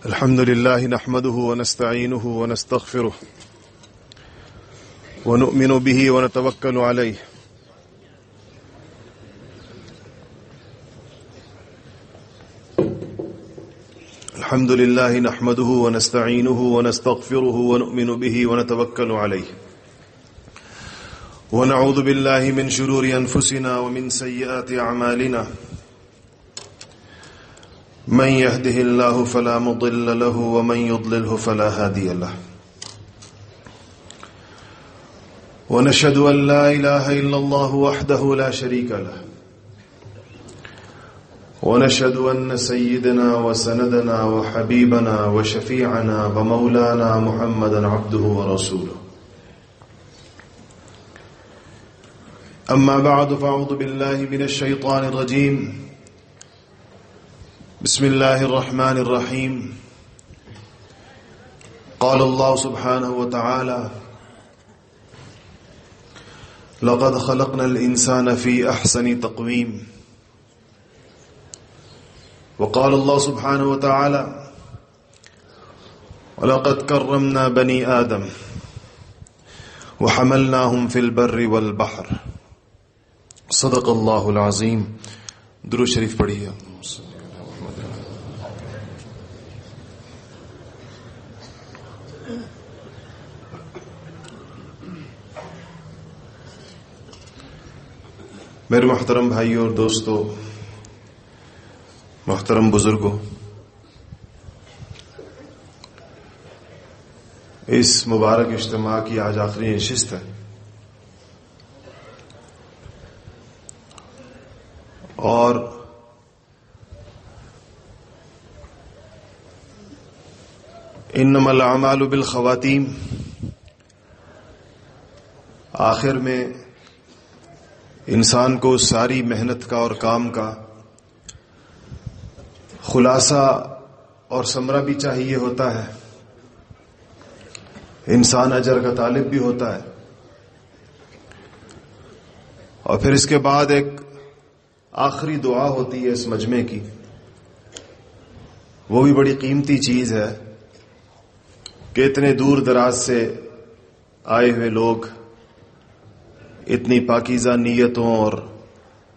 الحمد لله نحمده ونستعينه ونستغفره ونؤمن به ونتوكل عليه الحمد لله نحمده ونستعينه ونستغفره ونؤمن به ونتوكل عليه ونعوذ بالله من شرور أنفسنا ومن سيئات أعمالنا من يهده الله فلا مضل له ومن يضلله فلا هادي له ونشهد أن لا إله إلا الله وحده لا شريك له ونشهد أن سيدنا وسندنا وحبيبنا وشفيعنا ومولانا محمدا عبده ورسوله أما بعد فأعوذ بالله من الشيطان الرجيم بسم الله الرحمن الرحيم قال الله سبحانه وتعالى لقد خلقنا الإنسان في أحسن تقويم وقال الله سبحانه وتعالى ولقد كرمنا بني آدم وحملناهم في البر والبحر صدق اللہ العظیم. درود شریف پڑھیے. میرے محترم بھائیوں اور دوستو، محترم بزرگوں، اس مبارک اجتماع کی آج آخری نشست ہے اور انما الاعمال بالخواتیم، آخر میں انسان کو ساری محنت کا اور کام کا خلاصہ اور ثمرہ بھی چاہیے ہوتا ہے. انسان اجر کا طالب بھی ہوتا ہے اور پھر اس کے بعد ایک آخری دعا ہوتی ہے اس مجمع کی. وہ بھی بڑی قیمتی چیز ہے کہ اتنے دور دراز سے آئے ہوئے لوگ اتنی پاکیزہ نیتوں اور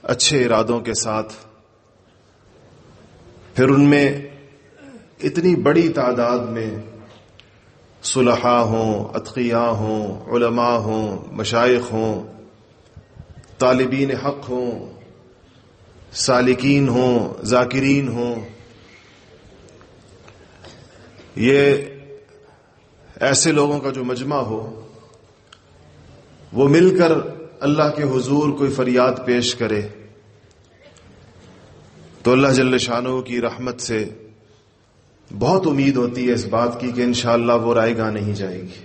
اچھے ارادوں کے ساتھ، پھر ان میں اتنی بڑی تعداد میں صلحاء ہوں، اتقیاء ہوں، علماء ہوں، مشائخ ہوں، طالبین حق ہوں، سالکین ہوں، ذاکرین ہوں. یہ ایسے لوگوں کا جو مجمع ہو، وہ مل کر اللہ کے حضور کوئی فریاد پیش کرے تو اللہ جل شانہ کی رحمت سے بہت امید ہوتی ہے اس بات کی کہ انشاءاللہ وہ رائے گاہ نہیں جائے گی.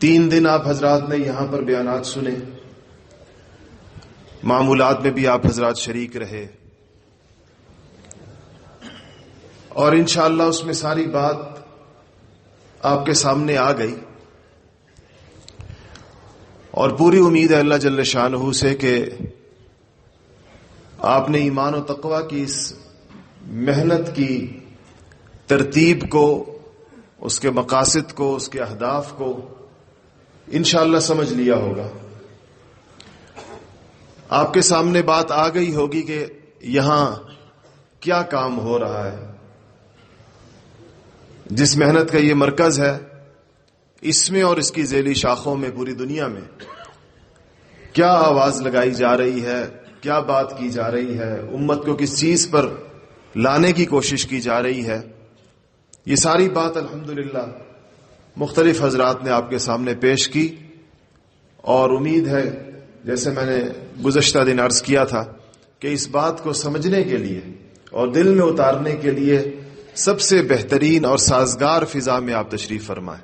تین دن آپ حضرات نے یہاں پر بیانات سنے، معمولات میں بھی آپ حضرات شریک رہے اور انشاءاللہ اس میں ساری بات آپ کے سامنے آ گئی اور پوری امید ہے اللہ جل شانہ سے کہ آپ نے ایمان و تقوی کی اس محنت کی ترتیب کو، اس کے مقاصد کو، اس کے اہداف کو انشاءاللہ سمجھ لیا ہوگا. آپ کے سامنے بات آ گئی ہوگی کہ یہاں کیا کام ہو رہا ہے. جس محنت کا یہ مرکز ہے، اس میں اور اس کی ذیلی شاخوں میں پوری دنیا میں کیا آواز لگائی جا رہی ہے، کیا بات کی جا رہی ہے، امت کو کس چیز پر لانے کی کوشش کی جا رہی ہے، یہ ساری بات الحمدللہ مختلف حضرات نے آپ کے سامنے پیش کی. اور امید ہے، جیسے میں نے گزشتہ دن عرض کیا تھا، کہ اس بات کو سمجھنے کے لیے اور دل میں اتارنے کے لیے سب سے بہترین اور سازگار فضا میں آپ تشریف فرمائیں.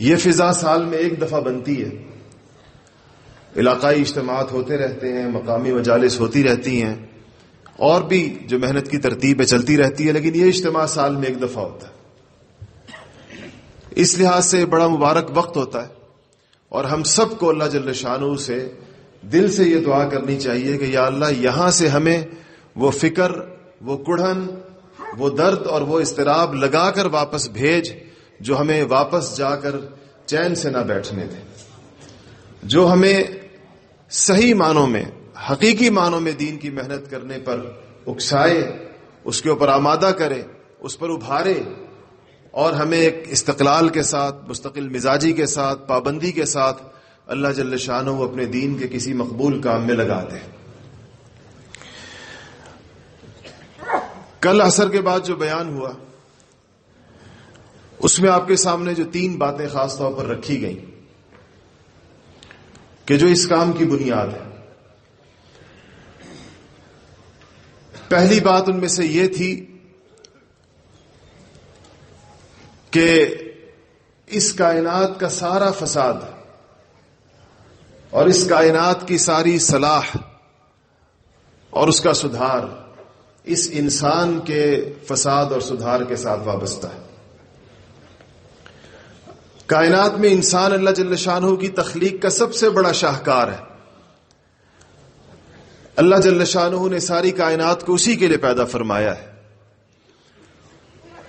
یہ فضا سال میں ایک دفعہ بنتی ہے، علاقائی اجتماعات ہوتے رہتے ہیں، مقامی مجالس ہوتی رہتی ہیں، اور بھی جو محنت کی ترتیب ہے چلتی رہتی ہے، لیکن یہ اجتماع سال میں ایک دفعہ ہوتا ہے. اس لحاظ سے بڑا مبارک وقت ہوتا ہے اور ہم سب کو اللہ جل شانہ سے دل سے یہ دعا کرنی چاہیے کہ یا اللہ یہاں سے ہمیں وہ فکر، وہ کڑھن، وہ درد اور وہ اضطراب لگا کر واپس بھیج جو ہمیں واپس جا کر چین سے نہ بیٹھنے دے، جو ہمیں صحیح معنوں میں، حقیقی معنوں میں دین کی محنت کرنے پر اکسائے، اس کے اوپر آمادہ کرے، اس پر ابھارے، اور ہمیں ایک استقلال کے ساتھ، مستقل مزاجی کے ساتھ، پابندی کے ساتھ اللہ جل شانہ اپنے دین کے کسی مقبول کام میں لگا دے۔ کل عصر کے بعد جو بیان ہوا اس میں آپ کے سامنے جو 3 باتیں خاص طور پر رکھی گئیں کہ جو اس کام کی بنیاد ہے۔ پہلی بات ان میں سے یہ تھی کہ اس کائنات کا سارا فساد اور اس کائنات کی ساری صلاح اور اس کا سدھار اس انسان کے فساد اور سدھار کے ساتھ وابستہ ہے۔ کائنات میں انسان اللہ جل شانہ کی تخلیق کا سب سے بڑا شاہکار ہے۔ اللہ جل شانہ نے ساری کائنات کو اسی کے لیے پیدا فرمایا ہے،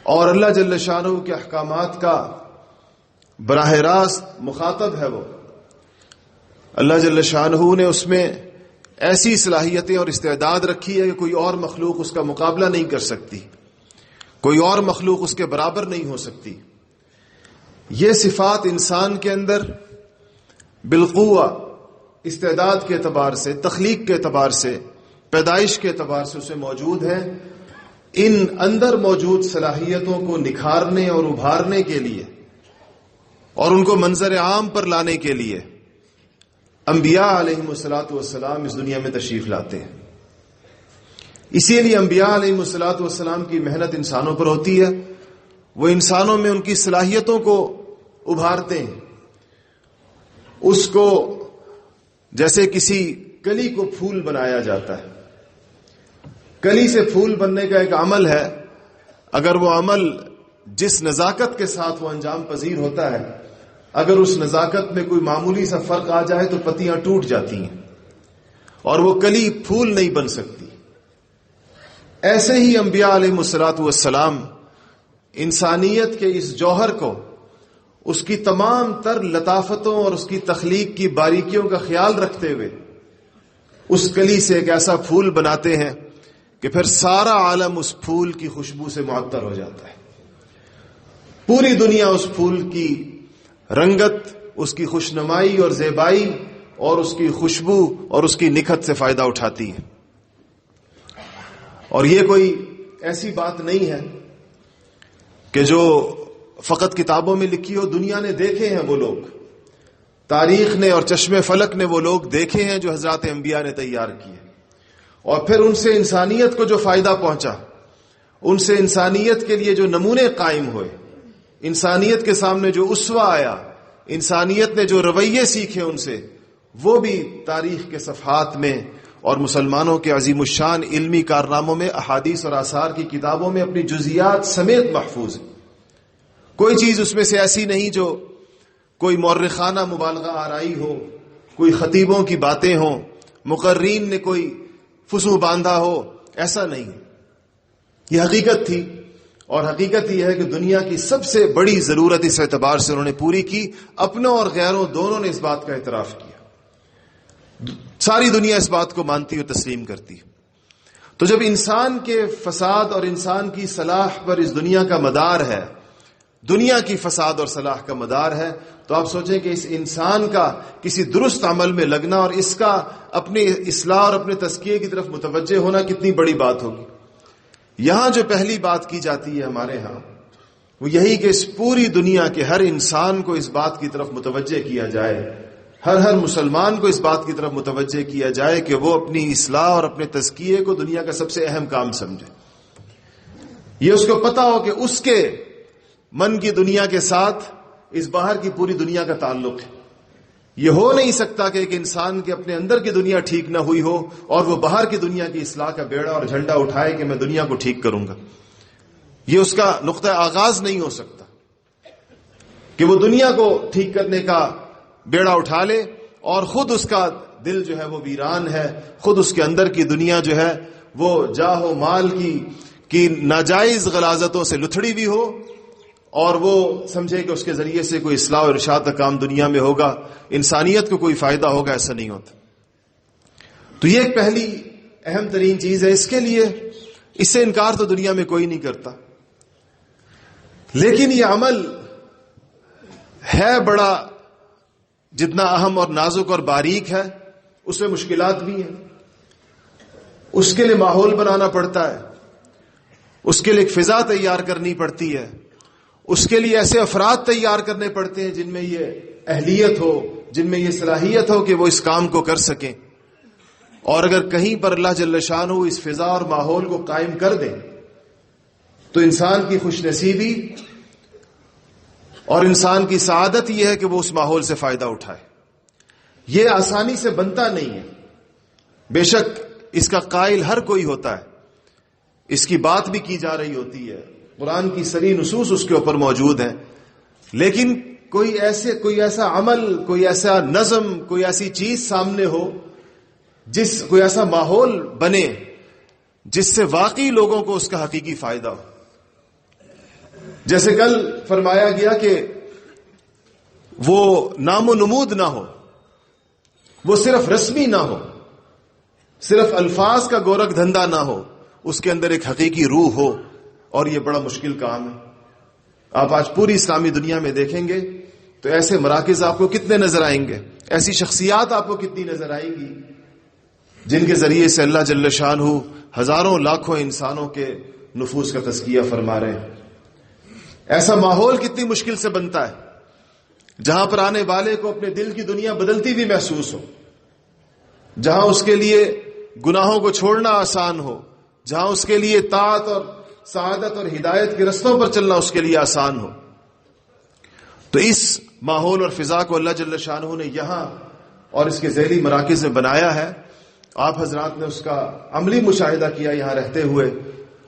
اور اللہ جل شانہ کے احکامات کا براہ راست مخاطب ہے وہ۔ اللہ جل شانہ نے اس میں ایسی صلاحیتیں اور استعداد رکھی ہے کہ کوئی اور مخلوق اس کا مقابلہ نہیں کر سکتی، کوئی اور مخلوق اس کے برابر نہیں ہو سکتی۔ یہ صفات انسان کے اندر بالقوہ، استعداد کے اعتبار سے، تخلیق کے اعتبار سے، پیدائش کے اعتبار سے اسے موجود ہیں۔ ان اندر موجود صلاحیتوں کو نکھارنے اور ابھارنے کے لیے اور ان کو منظر عام پر لانے کے لیے انبیاء علیہم الصلوۃ والسلام اس دنیا میں تشریف لاتے ہیں۔ اسی لیے انبیاء علیہم الصلوۃ والسلام کی محنت انسانوں پر ہوتی ہے، وہ انسانوں میں ان کی صلاحیتوں کو ابھارتے ہیں، اس کو جیسے کسی کلی کو پھول بنایا جاتا ہے۔ کلی سے پھول بننے کا ایک عمل ہے، اگر وہ عمل جس نزاکت کے ساتھ وہ انجام پذیر ہوتا ہے، اگر اس نزاکت میں کوئی معمولی سا فرق آ جائے تو پتیاں ٹوٹ جاتی ہیں اور وہ کلی پھول نہیں بن سکتی۔ ایسے ہی انبیاء علیہم الصلوۃ والسلام انسانیت کے اس جوہر کو، اس کی تمام تر لطافتوں اور اس کی تخلیق کی باریکیوں کا خیال رکھتے ہوئے اس کلی سے ایک ایسا پھول بناتے ہیں کہ پھر سارا عالم اس پھول کی خوشبو سے معطر ہو جاتا ہے۔ پوری دنیا اس پھول کی رنگت، اس کی خوشنمائی اور زیبائی اور اس کی خوشبو اور اس کی نکھت سے فائدہ اٹھاتی ہے۔ اور یہ کوئی ایسی بات نہیں ہے کہ جو فقط کتابوں میں لکھی ہو، دنیا نے دیکھے ہیں وہ لوگ، تاریخ نے اور چشم فلک نے وہ لوگ دیکھے ہیں جو حضرات انبیاء نے تیار کیے، اور پھر ان سے انسانیت کو جو فائدہ پہنچا، ان سے انسانیت کے لیے جو نمونے قائم ہوئے، انسانیت کے سامنے جو اسوہ آیا، انسانیت نے جو رویے سیکھے ان سے، وہ بھی تاریخ کے صفحات میں اور مسلمانوں کے عظیم الشان علمی کارناموں میں، احادیث اور آثار کی کتابوں میں اپنی جزیات سمیت محفوظ ہے۔ کوئی چیز اس میں سے ایسی نہیں جو کوئی مورخانہ مبالغہ آرائی ہو، کوئی خطیبوں کی باتیں ہوں، مقررین نے کوئی فسو باندھا ہو، ایسا نہیں۔ یہ حقیقت تھی، اور حقیقت یہ ہے کہ دنیا کی سب سے بڑی ضرورت اس اعتبار سے انہوں نے پوری کی، اپنوں اور غیروں دونوں نے اس بات کا اعتراف کیا۔ ساری دنیا اس بات کو مانتی اور تسلیم کرتی۔ تو جب انسان کے فساد اور انسان کی صلاح پر اس دنیا کا مدار ہے، دنیا کی فساد اور صلاح کا مدار ہے، تو آپ سوچیں کہ اس انسان کا کسی درست عمل میں لگنا اور اس کا اپنی اصلاح اور اپنے تزکیے کی طرف متوجہ ہونا کتنی بڑی بات ہوگی۔ یہاں جو پہلی بات کی جاتی ہے ہمارے ہاں، وہ یہی کہ اس پوری دنیا کے ہر انسان کو اس بات کی طرف متوجہ کیا جائے، ہر مسلمان کو اس بات کی طرف متوجہ کیا جائے کہ وہ اپنی اصلاح اور اپنے تزکیے کو دنیا کا سب سے اہم کام سمجھے۔ یہ اس کو پتا ہو کہ اس کے من کی دنیا کے ساتھ اس باہر کی پوری دنیا کا تعلق ہے۔ یہ ہو نہیں سکتا کہ ایک انسان کے اپنے اندر کی دنیا ٹھیک نہ ہوئی ہو اور وہ باہر کی دنیا کی اصلاح کا بیڑا اور جھنڈا اٹھائے کہ میں دنیا کو ٹھیک کروں گا۔ یہ اس کا نقطہ آغاز نہیں ہو سکتا کہ وہ دنیا کو ٹھیک کرنے کا بیڑا اٹھا لے اور خود اس کا دل جو ہے وہ ویران ہے، خود اس کے اندر کی دنیا جو ہے وہ جاہ و مال کی ناجائز غلاظتوں سے لتھڑی بھی ہو، اور وہ سمجھے کہ اس کے ذریعے سے کوئی اصلاح اور ارشاد کا کام دنیا میں ہوگا، انسانیت کو کوئی فائدہ ہوگا، ایسا نہیں ہوتا۔ تو یہ ایک پہلی اہم ترین چیز ہے، اس کے لیے اس سے انکار تو دنیا میں کوئی نہیں کرتا، لیکن یہ عمل ہے بڑا جتنا اہم اور نازک اور باریک ہے، اس میں مشکلات بھی ہیں، اس کے لیے ماحول بنانا پڑتا ہے، اس کے لیے ایک فضا تیار کرنی پڑتی ہے، اس کے لیے ایسے افراد تیار کرنے پڑتے ہیں جن میں یہ اہلیت ہو، جن میں یہ صلاحیت ہو کہ وہ اس کام کو کر سکیں۔ اور اگر کہیں پر اللہ جل شانہ اس فضا اور ماحول کو قائم کر دیں تو انسان کی خوش نصیبی اور انسان کی سعادت یہ ہے کہ وہ اس ماحول سے فائدہ اٹھائے۔ یہ آسانی سے بنتا نہیں ہے، بے شک اس کا قائل ہر کوئی ہوتا ہے، اس کی بات بھی کی جا رہی ہوتی ہے، قرآن کی صریح نصوص اس کے اوپر موجود ہیں، لیکن کوئی ایسا عمل، کوئی ایسا نظم، کوئی ایسی چیز سامنے ہو، کوئی ایسا ماحول بنے جس سے واقعی لوگوں کو اس کا حقیقی فائدہ ہو۔ جیسے کل فرمایا گیا کہ وہ نام و نمود نہ ہو، وہ صرف رسمی نہ ہو، صرف الفاظ کا گورکھ دھندا نہ ہو، اس کے اندر ایک حقیقی روح ہو، اور یہ بڑا مشکل کام ہے۔ آپ آج پوری اسلامی دنیا میں دیکھیں گے تو ایسے مراکز آپ کو کتنے نظر آئیں گے، ایسی شخصیات آپ کو کتنی نظر آئیں گی جن کے ذریعے سے اللہ جل شانہ ہزاروں لاکھوں انسانوں کے نفوس کا تزکیہ فرما رہے ہیں۔ ایسا ماحول کتنی مشکل سے بنتا ہے جہاں پر آنے والے کو اپنے دل کی دنیا بدلتی بھی محسوس ہو، جہاں اس کے لیے گناہوں کو چھوڑنا آسان ہو، جہاں اس کے لیے طاعت اور سعادت اور ہدایت کے رستوں پر چلنا اس کے لیے آسان ہو۔ تو اس ماحول اور فضا کو اللہ جل شانہ نے یہاں اور اس کے ذیلی مراکز میں بنایا ہے۔ آپ حضرات نے اس کا عملی مشاہدہ کیا یہاں رہتے ہوئے۔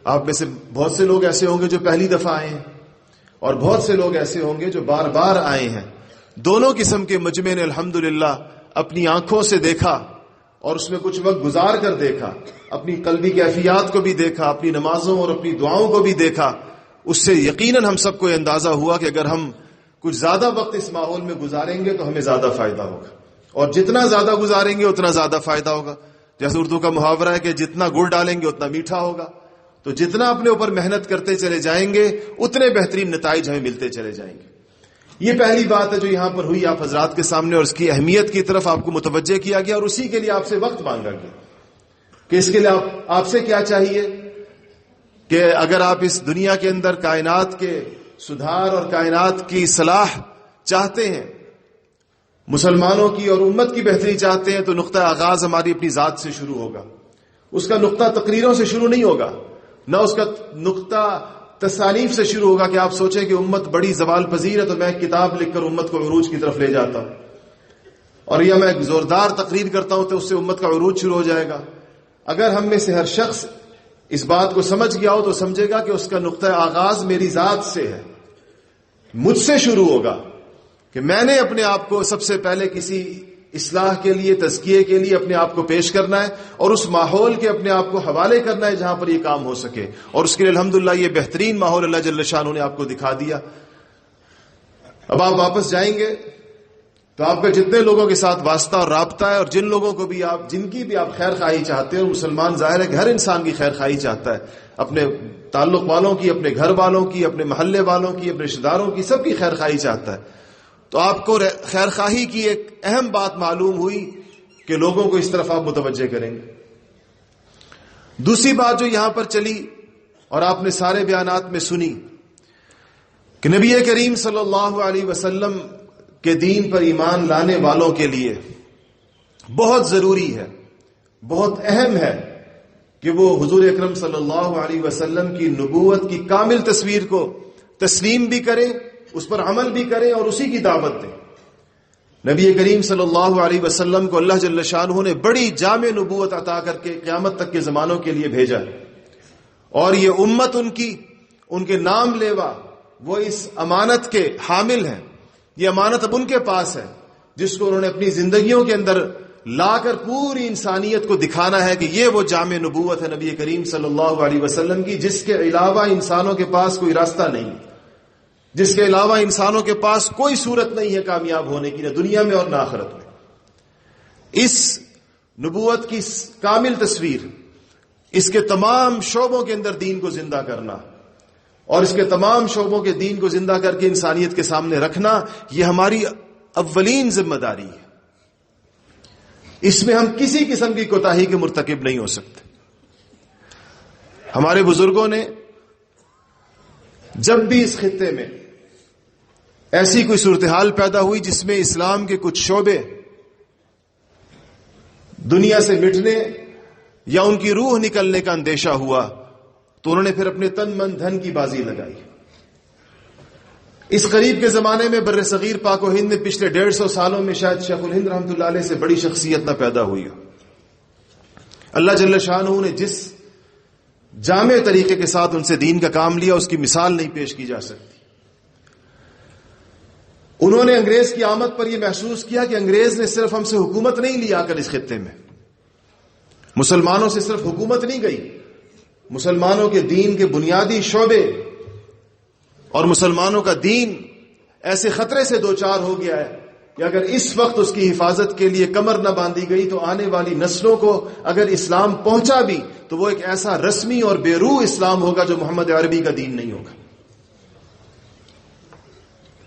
آپ میں سے بہت سے لوگ ایسے ہوں گے جو پہلی دفعہ آئے ہیں، اور بہت سے لوگ ایسے ہوں گے جو بار بار آئے ہیں۔ دونوں قسم کے مجمع نے الحمدللہ اپنی آنکھوں سے دیکھا اور اس میں کچھ وقت گزار کر دیکھا، اپنی قلبی کیفیات کو بھی دیکھا، اپنی نمازوں اور اپنی دعاؤں کو بھی دیکھا۔ اس سے یقیناً ہم سب کو یہ اندازہ ہوا کہ اگر ہم کچھ زیادہ وقت اس ماحول میں گزاریں گے تو ہمیں زیادہ فائدہ ہوگا، اور جتنا زیادہ گزاریں گے اتنا زیادہ فائدہ ہوگا۔ جیسے اردو کا محاورہ ہے کہ جتنا گڑ ڈالیں گے اتنا میٹھا ہوگا، تو جتنا اپنے اوپر محنت کرتے چلے جائیں گے اتنے بہترین نتائج ہمیں ملتے چلے جائیں گے۔ یہ پہلی بات ہے جو یہاں پر ہوئی آپ حضرات کے سامنے، اور اس کی اہمیت کی طرف آپ کو متوجہ کیا گیا، اور اسی کے لیے آپ سے وقت مانگا گیا کہ اس کے لیے آپ سے کیا چاہیے کہ اگر آپ اس دنیا کے اندر کائنات کے سدھار اور کائنات کی صلاح چاہتے ہیں، مسلمانوں کی اور امت کی بہتری چاہتے ہیں، تو نقطہ آغاز ہماری اپنی ذات سے شروع ہوگا۔ اس کا نقطہ تقریروں سے شروع نہیں ہوگا، نہ اس کا نقطہ تصانیف سے شروع ہوگا کہ آپ سوچیں کہ امت بڑی زوال پذیر ہے تو میں ایک کتاب لکھ کر امت کو عروج کی طرف لے جاتا ہوں، اور یا میں ایک زوردار تقریر کرتا ہوں تو اس سے امت کا عروج شروع ہو جائے گا۔ اگر ہم میں سے ہر شخص اس بات کو سمجھ گیا ہو تو سمجھے گا کہ اس کا نقطہ آغاز میری ذات سے ہے، مجھ سے شروع ہوگا کہ میں نے اپنے آپ کو سب سے پہلے کسی اصلاح کے لیے، تزکیے کے لیے اپنے آپ کو پیش کرنا ہے، اور اس ماحول کے اپنے آپ کو حوالے کرنا ہے جہاں پر یہ کام ہو سکے، اور اس کے لیے الحمدللہ یہ بہترین ماحول اللہ جل شانہ نے آپ کو دکھا دیا۔ اب آپ واپس جائیں گے تو آپ کا جتنے لوگوں کے ساتھ واسطہ اور رابطہ ہے، اور جن لوگوں کو بھی جن کی بھی آپ خیر خواہی چاہتے ہیں، اور مسلمان ظاہر ہے کہ ہر انسان کی خیر خواہی چاہتا ہے، اپنے تعلق والوں کی، اپنے گھر والوں کی، اپنے محلے والوں کی، اپنے رشتہ داروں کی، سب کی خیر خواہی چاہتا ہے۔ تو آپ کو خیر خواہی کی ایک اہم بات معلوم ہوئی کہ لوگوں کو اس طرف آپ متوجہ کریں گے۔ دوسری بات جو یہاں پر چلی اور آپ نے سارے بیانات میں سنی کہ نبی کریم صلی اللہ علیہ وسلم کے دین پر ایمان لانے والوں کے لیے بہت ضروری ہے، بہت اہم ہے کہ وہ حضور اکرم صلی اللہ علیہ وسلم کی نبوت کی کامل تصویر کو تسلیم بھی کریں، اس پر عمل بھی کریں اور اسی کی دعوت دیں۔ نبی کریم صلی اللہ علیہ وسلم کو اللہ جل شانہ نے بڑی جامع نبوت عطا کر کے قیامت تک کے زمانوں کے لیے بھیجا ہے، اور یہ امت ان کے نام لیوا، وہ اس امانت کے حامل ہیں۔ یہ امانت اب ان کے پاس ہے جس کو انہوں نے اپنی زندگیوں کے اندر لا کر پوری انسانیت کو دکھانا ہے کہ یہ وہ جامع نبوت ہے نبی کریم صلی اللہ علیہ وسلم کی، جس کے علاوہ انسانوں کے پاس کوئی راستہ نہیں، جس کے علاوہ انسانوں کے پاس کوئی صورت نہیں ہے کامیاب ہونے کی، نہ دنیا میں اور نہ آخرت میں۔ اس نبوت کی کامل تصویر، اس کے تمام شعبوں کے اندر دین کو زندہ کرنا اور اس کے تمام شعبوں کے دین کو زندہ کر کے انسانیت کے سامنے رکھنا، یہ ہماری اولین ذمہ داری ہے۔ اس میں ہم کسی قسم کی کوتاہی کے مرتکب نہیں ہو سکتے۔ ہمارے بزرگوں نے جب بھی اس خطے میں ایسی کوئی صورتحال پیدا ہوئی جس میں اسلام کے کچھ شعبے دنیا سے مٹنے یا ان کی روح نکلنے کا اندیشہ ہوا، تو انہوں نے پھر اپنے تن من دھن کی بازی لگائی۔ اس قریب کے زمانے میں بر صغیر پاک و ہند میں پچھلے 150 سالوں میں شاید شیخ الہند رحمۃ اللہ علیہ سے بڑی شخصیت نہ پیدا ہوئی ہو۔ اللہ جل شانہ نے جس جامع طریقے کے ساتھ ان سے دین کا کام لیا، اس کی مثال نہیں پیش کی جا سکتی۔ انہوں نے انگریز کی آمد پر یہ محسوس کیا کہ انگریز نے صرف ہم سے حکومت نہیں لی آ کر اس خطے میں، مسلمانوں سے صرف حکومت نہیں گئی، مسلمانوں کے دین کے بنیادی شعبے اور مسلمانوں کا دین ایسے خطرے سے دوچار ہو گیا ہے کہ اگر اس وقت اس کی حفاظت کے لیے کمر نہ باندھی گئی تو آنے والی نسلوں کو اگر اسلام پہنچا بھی تو وہ ایک ایسا رسمی اور بے روح اسلام ہوگا جو محمد عربی کا دین نہیں ہوگا۔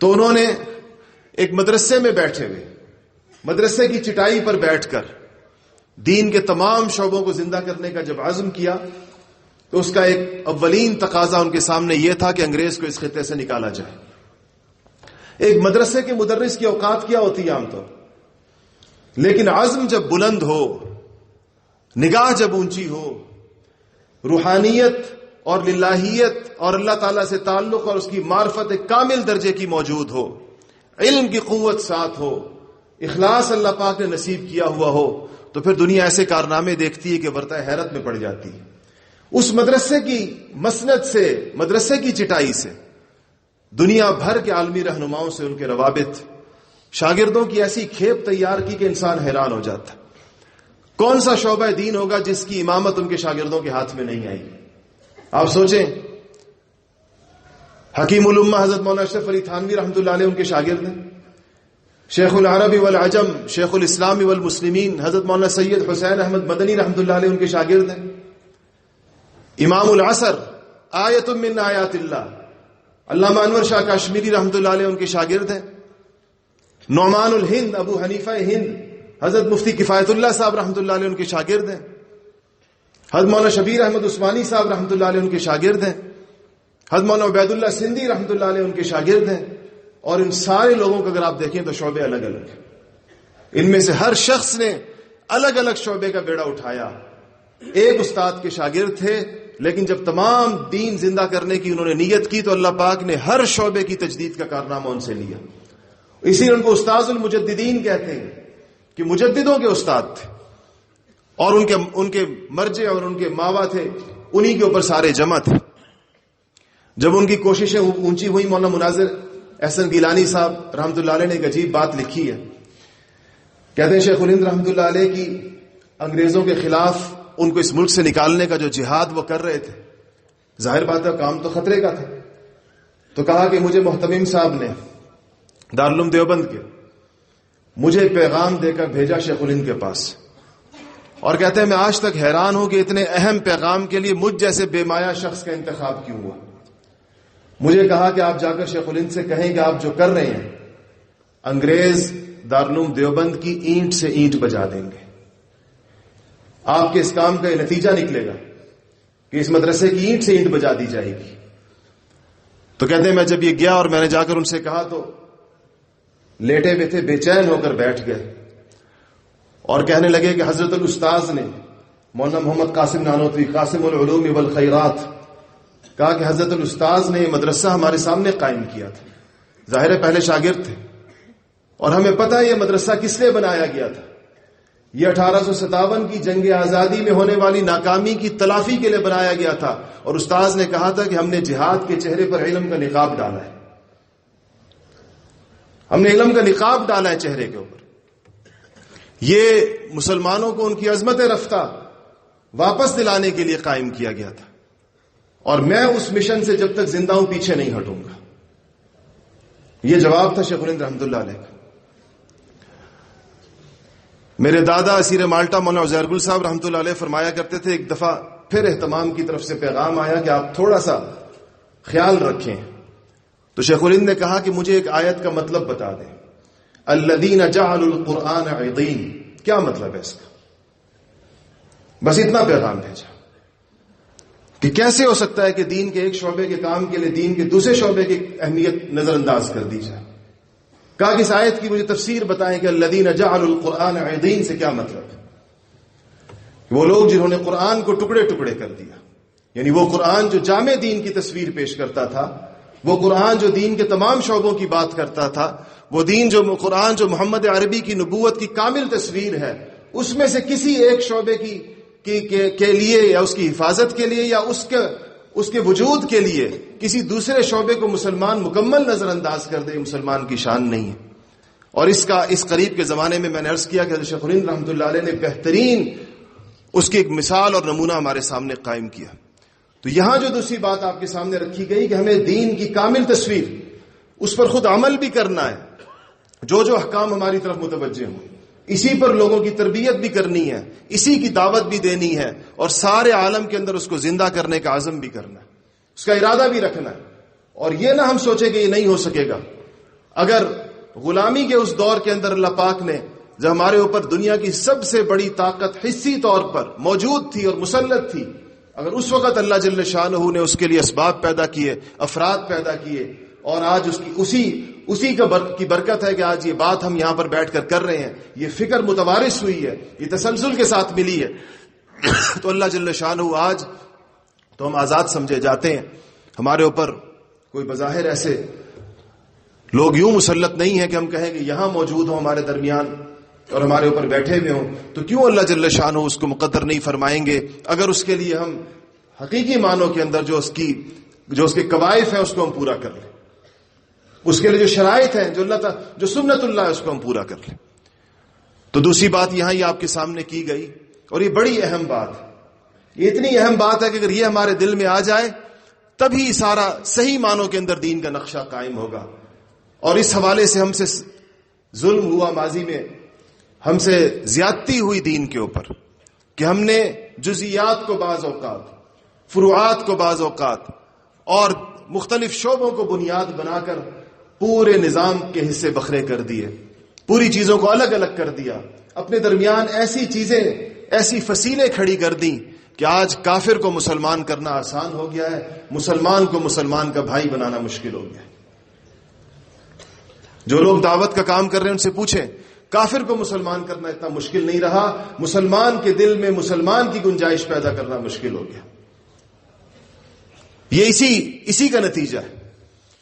تو انہوں نے ایک مدرسے میں بیٹھے ہوئے، مدرسے کی چٹائی پر بیٹھ کر دین کے تمام شعبوں کو زندہ کرنے کا جب عزم کیا تو اس کا ایک اولین تقاضا ان کے سامنے یہ تھا کہ انگریز کو اس خطے سے نکالا جائے۔ ایک مدرسے کے مدرس کی اوقات کیا ہوتی ہے عام طور، لیکن عزم جب بلند ہو، نگاہ جب اونچی ہو، روحانیت اور للہیت اور اللہ تعالیٰ سے تعلق اور اس کی معرفت ایک کامل درجے کی موجود ہو، علم کی قوت ساتھ ہو، اخلاص اللہ پاک نے نصیب کیا ہوا ہو، تو پھر دنیا ایسے کارنامے دیکھتی ہے کہ ورطہ حیرت میں پڑ جاتی ہے۔ اس مدرسے کی مسند سے، مدرسے کی چٹائی سے، دنیا بھر کے عالمی رہنماؤں سے ان کے روابط، شاگردوں کی ایسی کھیپ تیار کی کہ انسان حیران ہو جاتا۔ کون سا شعبہ دین ہوگا جس کی امامت ان کے شاگردوں کے ہاتھ میں نہیں آئی؟ آپ سوچیں، حکیم الامہ حضرت مولانا اشرف علی تھانوی رحمۃ اللہ علیہ ان کے شاگرد ہیں، شیخ العرب والعجم شیخ الاسلام والمسلمین حضرت مولانا سید حسین احمد مدنی رحمۃ اللہ علیہ ان کے شاگرد ہیں، امام العصر آیت من آیات اللہ علامہ انور شاہ کاشمیری رحمۃ اللہ علیہ ان کے شاگرد ہیں، نعمان الہند ابو حنیفہ ہند حضرت مفتی کفایت اللہ صاحب رحمۃ اللہ علیہ ان کے شاگرد ہیں، حضرت مولانا شبیر احمد عثمانی صاحب رحمۃ اللہ علیہ ان کے شاگرد ہیں، حضرت مولانا عبید اللہ سندھی رحمۃ اللہ علیہ ان کے شاگرد ہیں۔ اور ان سارے لوگوں کو اگر آپ دیکھیں تو شعبے الگ الگ ہیں، ان میں سے ہر شخص نے الگ الگ شعبے کا بیڑا اٹھایا، ایک استاد کے شاگرد تھے، لیکن جب تمام دین زندہ کرنے کی انہوں نے نیت کی تو اللہ پاک نے ہر شعبے کی تجدید کا کارنامہ ان سے لیا۔ اسی لیے ان کو استاذ المجددین کہتے ہیں کہ مجددوں کے استاد تھے، اور ان کے مرجع اور ان کے ماوا تھے، انہی کے اوپر سارے جمع تھے۔ جب ان کی کوششیں اونچی ہوئی، مولانا مناظر احسن گیلانی صاحب رحمۃ اللہ علیہ نے ایک عجیب بات لکھی ہے، کہتے ہیں شیخ الہند رحمۃ اللہ علیہ کی انگریزوں کے خلاف ان کو اس ملک سے نکالنے کا جو جہاد وہ کر رہے تھے، ظاہر بات ہے کام تو خطرے کا تھا، تو کہا کہ مجھے محتمم صاحب نے دارالعلوم دیوبند کے مجھے پیغام دے کر بھیجا شیخ الہند کے پاس، اور کہتے ہیں میں آج تک حیران ہوں کہ اتنے اہم پیغام کے لیے مجھ جیسے بے مایہ شخص کا انتخاب کیوں ہوا۔ مجھے کہا کہ آپ جا کر شیخ الہند سے کہیں کہ آپ جو کر رہے ہیں انگریز دارالعلوم دیوبند کی اینٹ سے اینٹ بجا دیں گے، آپ کے اس کام کا یہ نتیجہ نکلے گا کہ اس مدرسے کی اینٹ سے اینٹ بجا دی جائے گی۔ تو کہتے ہیں میں جب یہ گیا اور میں نے جا کر ان سے کہا تو لیٹے ہوئے تھے، بے چین ہو کر بیٹھ گئے اور کہنے لگے کہ حضرت الاستاذ نے مولانا محمد قاسم نانوتوی قاسم العلوم والخیرات کہا کہ حضرت الاستاذ نے یہ مدرسہ ہمارے سامنے قائم کیا تھا، ظاہر ہے پہلے شاگرد تھے، اور ہمیں پتہ ہے یہ مدرسہ کس لیے بنایا گیا تھا، یہ 1857 کی جنگ آزادی میں ہونے والی ناکامی کی تلافی کے لیے بنایا گیا تھا، اور استاذ نے کہا تھا کہ ہم نے جہاد کے چہرے پر علم کا نقاب ڈالا ہے۔ ہم نے علم کا نقاب ڈالا ہے چہرے کے اوپر. یہ مسلمانوں کو ان کی عظمت رفتہ واپس دلانے کے لیے قائم کیا گیا تھا، اور میں اس مشن سے جب تک زندہ ہوں پیچھے نہیں ہٹوں گا. یہ جواب تھا شیخ الہند رحمۃ اللہ علیہ کا. میرے دادا اسیر مالٹا مولانا عزیر گل صاحب رحمۃ اللہ علیہ فرمایا کرتے تھے، ایک دفعہ پھر اہتمام کی طرف سے پیغام آیا کہ آپ تھوڑا سا خیال رکھیں. تو شیخ الہند نے کہا کہ مجھے ایک آیت کا مطلب بتا دیں، الذین جعلوا القرآن عضین، کیا مطلب ہے اس کا؟ بس اتنا پیغام بھیجا کہ کیسے ہو سکتا ہے کہ دین کے ایک شعبے کے کام کے لیے دین کے دوسرے شعبے کی اہمیت نظر انداز کر دی جائے. کہا کہ اس آیت کی مجھے تفسیر بتائیں کہ الذین جعلوا القرآن عضین سے کیا مطلب ہے. وہ لوگ جنہوں نے قرآن کو ٹکڑے ٹکڑے کر دیا، یعنی وہ قرآن جو جامع دین کی تصویر پیش کرتا تھا، وہ قرآن جو دین کے تمام شعبوں کی بات کرتا تھا، وہ دین جو قرآن جو محمد عربی کی نبوت کی کامل تصویر ہے، اس میں سے کسی ایک شعبے کے لیے یا اس کی حفاظت کے لیے یا اس کے وجود کے لیے کسی دوسرے شعبے کو مسلمان مکمل نظر انداز کر دے، مسلمان کی شان نہیں ہے. اور اس قریب کے زمانے میں نے عرض کیا کہ حضرت شیخ الہند رحمۃ اللہ علیہ نے بہترین اس کی ایک مثال اور نمونہ ہمارے سامنے قائم کیا. تو یہاں جو دوسری بات آپ کے سامنے رکھی گئی کہ ہمیں دین کی کامل تصویر، اس پر خود عمل بھی کرنا ہے، جو احکام ہماری طرف متوجہ ہوں، اسی پر لوگوں کی تربیت بھی کرنی ہے، اسی کی دعوت بھی دینی ہے، اور سارے عالم کے اندر اس کو زندہ کرنے کا عزم بھی کرنا ہے، اس کا ارادہ بھی رکھنا ہے. اور یہ نہ ہم سوچیں کہ یہ نہیں ہو سکے گا. اگر غلامی کے اس دور کے اندر اللہ پاک نے جب ہمارے اوپر دنیا کی سب سے بڑی طاقت حصی طور پر موجود تھی اور مسلط تھی، اگر اس وقت اللہ جل شانہ نے اس کے لیے اسباب پیدا کیے، افراد پیدا کیے، اور آج اسی کی برکت ہے کہ آج یہ بات ہم یہاں پر بیٹھ کر رہے ہیں، یہ فکر متوارث ہوئی ہے، یہ تسلسل کے ساتھ ملی ہے، تو اللہ جل شانہ آج تو ہم آزاد سمجھے جاتے ہیں. ہمارے اوپر کوئی بظاہر ایسے لوگ یوں مسلط نہیں ہیں کہ ہم کہیں کہ یہاں موجود ہوں ہمارے درمیان اور ہمارے اوپر بیٹھے ہوئے ہوں، تو کیوں اللہ جل شانہ اس کو مقدر نہیں فرمائیں گے اگر اس کے لیے ہم حقیقی معنوں کے اندر جو اس کے قوائف ہیں اس کو ہم پورا کر لیں، اس کے لیے جو شرائط ہیں جو سنت اللہ ہے اس کو ہم پورا کر لیں. تو دوسری بات یہاں یہ آپ کے سامنے کی گئی، اور یہ بڑی اہم بات ہے. یہ اتنی اہم بات ہے کہ اگر یہ ہمارے دل میں آ جائے تبھی سارا صحیح معنوں کے اندر دین کا نقشہ قائم ہوگا. اور اس حوالے سے ہم سے ظلم ہوا ماضی میں، ہم سے زیادتی ہوئی دین کے اوپر، کہ ہم نے جزیات کو بعض اوقات، فروعات کو بعض اوقات، اور مختلف شعبوں کو بنیاد بنا کر پورے نظام کے حصے بکھرے کر دیے، پوری چیزوں کو الگ الگ کر دیا، اپنے درمیان ایسی چیزیں، ایسی فصیلیں کھڑی کر دیں کہ آج کافر کو مسلمان کرنا آسان ہو گیا ہے، مسلمان کو مسلمان کا بھائی بنانا مشکل ہو گیا ہے. جو لوگ دعوت کا کام کر رہے ہیں ان سے پوچھیں، کافر کو مسلمان کرنا اتنا مشکل نہیں رہا، مسلمان کے دل میں مسلمان کی گنجائش پیدا کرنا مشکل ہو گیا. یہ اسی کا نتیجہ ہے.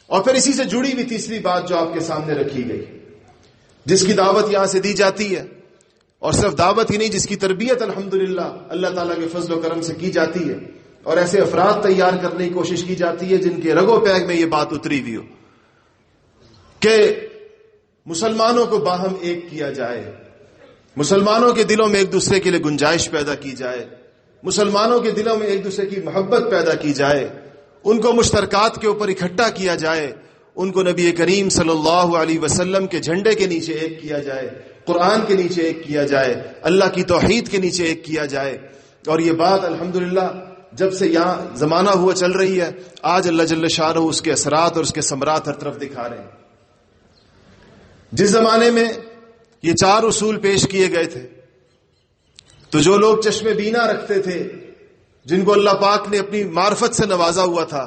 اور پھر اسی سے جڑی ہوئی تیسری بات جو آپ کے سامنے رکھی گئی، جس کی دعوت یہاں سے دی جاتی ہے، اور صرف دعوت ہی نہیں، جس کی تربیت الحمدللہ اللہ تعالیٰ کے فضل و کرم سے کی جاتی ہے، اور ایسے افراد تیار کرنے کی کوشش کی جاتی ہے جن کے رگ و پیگ میں یہ بات اتری ہوئی ہو کہ مسلمانوں کو باہم ایک کیا جائے، مسلمانوں کے دلوں میں ایک دوسرے کے لیے گنجائش پیدا کی جائے، مسلمانوں کے دلوں میں ایک دوسرے کی محبت پیدا کی جائے، ان کو مشترکات کے اوپر اکٹھا کیا جائے، ان کو نبی کریم صلی اللہ علیہ وسلم کے جھنڈے کے نیچے ایک کیا جائے، قرآن کے نیچے ایک کیا جائے، اللہ کی توحید کے نیچے ایک کیا جائے. اور یہ بات الحمدللہ جب سے یہاں زمانہ ہوا چل رہی ہے، آج اللہ جل شانہ اس کے اثرات اور اس کے ثمرات ہر طرف دکھا رہے ہیں. جس زمانے میں یہ 4 اصول پیش کیے گئے تھے، تو جو لوگ چشم بینا رکھتے تھے، جن کو اللہ پاک نے اپنی معرفت سے نوازا ہوا تھا،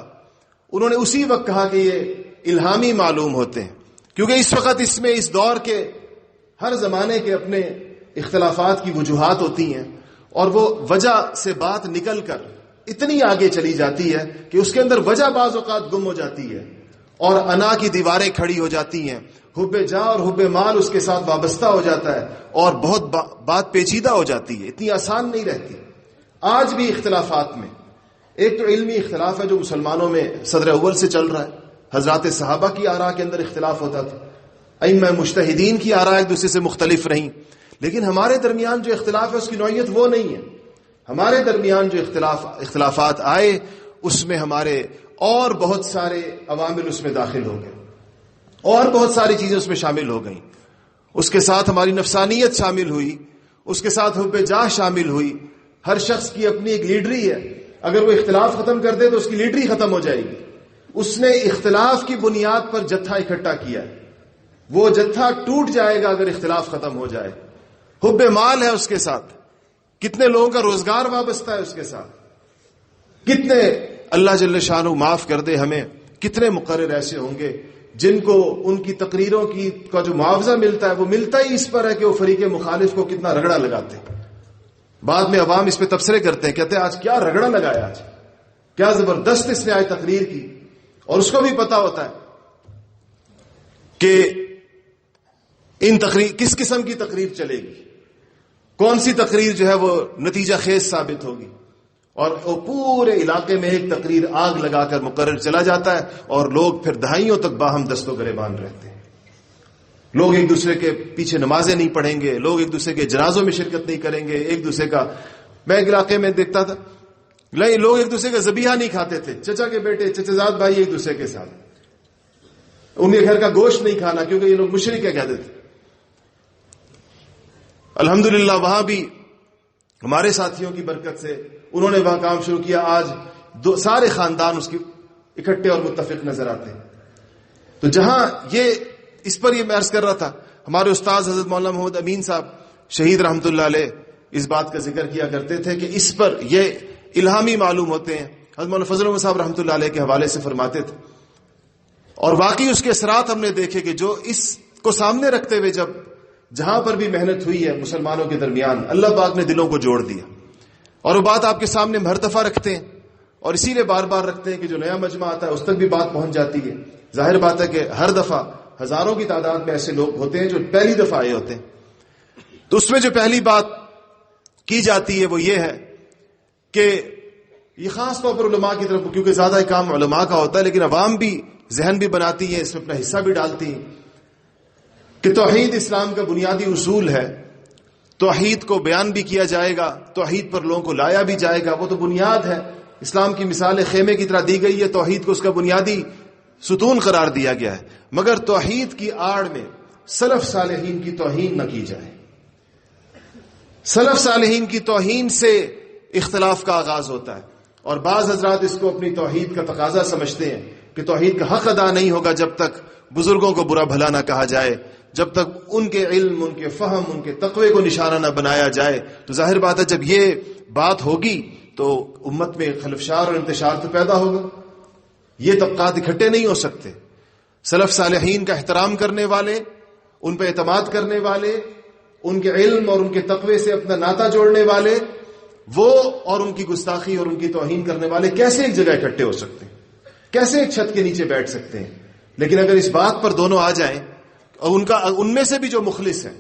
انہوں نے اسی وقت کہا کہ یہ الہامی معلوم ہوتے ہیں، کیونکہ اس وقت اس دور کے ہر زمانے کے اپنے اختلافات کی وجوہات ہوتی ہیں، اور وہ وجہ سے بات نکل کر اتنی آگے چلی جاتی ہے کہ اس کے اندر وجہ بعض اوقات گم ہو جاتی ہے، اور انا کی دیواریں کھڑی ہو جاتی ہیں، حب جاں اور حب مال اس کے ساتھ وابستہ ہو جاتا ہے، اور بہت بات پیچیدہ ہو جاتی ہے، اتنی آسان نہیں رہتی. آج بھی اختلافات میں ایک تو علمی اختلاف ہے جو مسلمانوں میں صدر اول سے چل رہا ہے، حضرات صحابہ کی آراء کے اندر اختلاف ہوتا تھا، ائمہ مجتہدین کی آراء ایک دوسرے سے مختلف رہیں، لیکن ہمارے درمیان جو اختلاف ہے اس کی نوعیت وہ نہیں ہے. ہمارے درمیان جو اختلافات آئے اس میں ہمارے اور بہت سارے عوامل اس میں داخل ہو گئے، اور بہت ساری چیزیں اس میں شامل ہو گئیں. اس کے ساتھ ہماری نفسانیت شامل ہوئی، اس کے ساتھ حب جاہ شامل ہوئی. ہر شخص کی اپنی ایک لیڈری ہے، اگر وہ اختلاف ختم کر دے تو اس کی لیڈری ختم ہو جائے گی. اس نے اختلاف کی بنیاد پر جتھا اکٹھا کیا ہے، وہ جتھا ٹوٹ جائے گا اگر اختلاف ختم ہو جائے. حب مال ہے اس کے ساتھ، کتنے لوگوں کا روزگار وابستہ ہے اس کے ساتھ. کتنے اللہ جل شانہ معاف کر دے ہمیں، کتنے مقرر ایسے ہوں گے جن کو ان کی تقریروں کا جو معاوضہ ملتا ہے وہ ملتا ہی اس پر ہے کہ وہ فریق مخالف کو کتنا رگڑا لگاتے ہیں. بعد میں عوام اس پہ تبصرے کرتے ہیں، کہتے ہیں آج کیا رگڑا لگایا، آج کیا زبردست اس نے آج تقریر کی. اور اس کو بھی پتا ہوتا ہے کہ ان تقریر کس قسم کی تقریر چلے گی، کون سی تقریر جو ہے وہ نتیجہ خیز ثابت ہوگی. اور وہ پورے علاقے میں ایک تقریر آگ لگا کر مقرر چلا جاتا ہے، اور لوگ پھر دہائیوں تک باہم دست و گریبان رہتے ہیں. لوگ ایک دوسرے کے پیچھے نمازیں نہیں پڑھیں گے، لوگ ایک دوسرے کے جنازوں میں شرکت نہیں کریں گے. ایک دوسرے کا، میں ایک علاقے میں دیکھتا تھا لوگ ایک دوسرے کا ذبیحہ نہیں کھاتے تھے. چچا کے بیٹے، چچا زاد بھائی ایک دوسرے کے ساتھ ان کے گھر کا گوشت نہیں کھانا، کیونکہ یہ لوگ مشرک ہے کہتے تھے. الحمدللہ وہاں بھی ہمارے ساتھیوں کی برکت سے انہوں نے وہاں کام شروع کیا. آج سارے خاندان اس کی اکٹھے اور متفق نظر آتے ہیں. تو جہاں یہ اس پر یہ میں عرض کر رہا تھا، ہمارے استاذ حضرت مولانا محمد امین صاحب شہید رحمۃ اللہ علیہ اس بات کا ذکر کیا کرتے تھے کہ اس پر یہ الہامی معلوم ہوتے ہیں. حضرت مولانا فضل احمد صاحب رحمۃ اللہ علیہ کے حوالے سے فرماتے تھے، اور واقعی اس کے اثرات ہم نے دیکھے کہ جو اس کو سامنے رکھتے ہوئے جب جہاں پر بھی محنت ہوئی ہے مسلمانوں کے درمیان، اللہ پاک نے دلوں کو جوڑ دیا. اور وہ بات آپ کے سامنے ہر دفعہ رکھتے ہیں، اور اسی لیے بار بار رکھتے ہیں کہ جو نیا مجمع آتا ہے اس تک بھی بات پہنچ جاتی ہے. ظاہر بات ہے کہ ہر دفعہ ہزاروں کی تعداد میں ایسے لوگ ہوتے ہیں جو پہلی دفعہ آئے ہوتے ہیں. تو اس میں جو پہلی بات کی جاتی ہے وہ یہ ہے کہ یہ خاص طور پر علماء کی طرف، کیونکہ زیادہ کام علماء کا ہوتا ہے، لیکن عوام بھی ذہن بھی بناتی ہے، اس میں اپنا حصہ بھی ڈالتی ہیں کہ توحید اسلام کا بنیادی اصول ہے. توحید کو بیان بھی کیا جائے گا، توحید پر لوگوں کو لایا بھی جائے گا، وہ تو بنیاد ہے. اسلام کی مثال خیمے کی طرح دی گئی ہے، توحید کو اس کا بنیادی ستون قرار دیا گیا ہے. مگر توحید کی آڑ میں سلف صالحین کی توہین نہ کی جائے. سلف صالحین کی توہین سے اختلاف کا آغاز ہوتا ہے، اور بعض حضرات اس کو اپنی توحید کا تقاضا سمجھتے ہیں کہ توحید کا حق ادا نہیں ہوگا جب تک بزرگوں کو برا بھلا نہ کہا جائے، جب تک ان کے علم، ان کے فہم، ان کے تقوی کو نشانہ نہ بنایا جائے. تو ظاہر بات ہے جب یہ بات ہوگی تو امت میں خلفشار اور انتشار تو پیدا ہوگا. یہ طبقات اکٹھے نہیں ہو سکتے. سلف صالحین کا احترام کرنے والے، ان پہ اعتماد کرنے والے، ان کے علم اور ان کے تقوی سے اپنا ناطہ جوڑنے والے، وہ اور ان کی گستاخی اور ان کی توہین کرنے والے کیسے ایک جگہ اکٹھے ہو سکتے ہیں، کیسے ایک چھت کے نیچے بیٹھ سکتے ہیں؟ لیکن اگر اس بات پر دونوں آ جائیں، اور ان میں سے بھی جو مخلص ہیں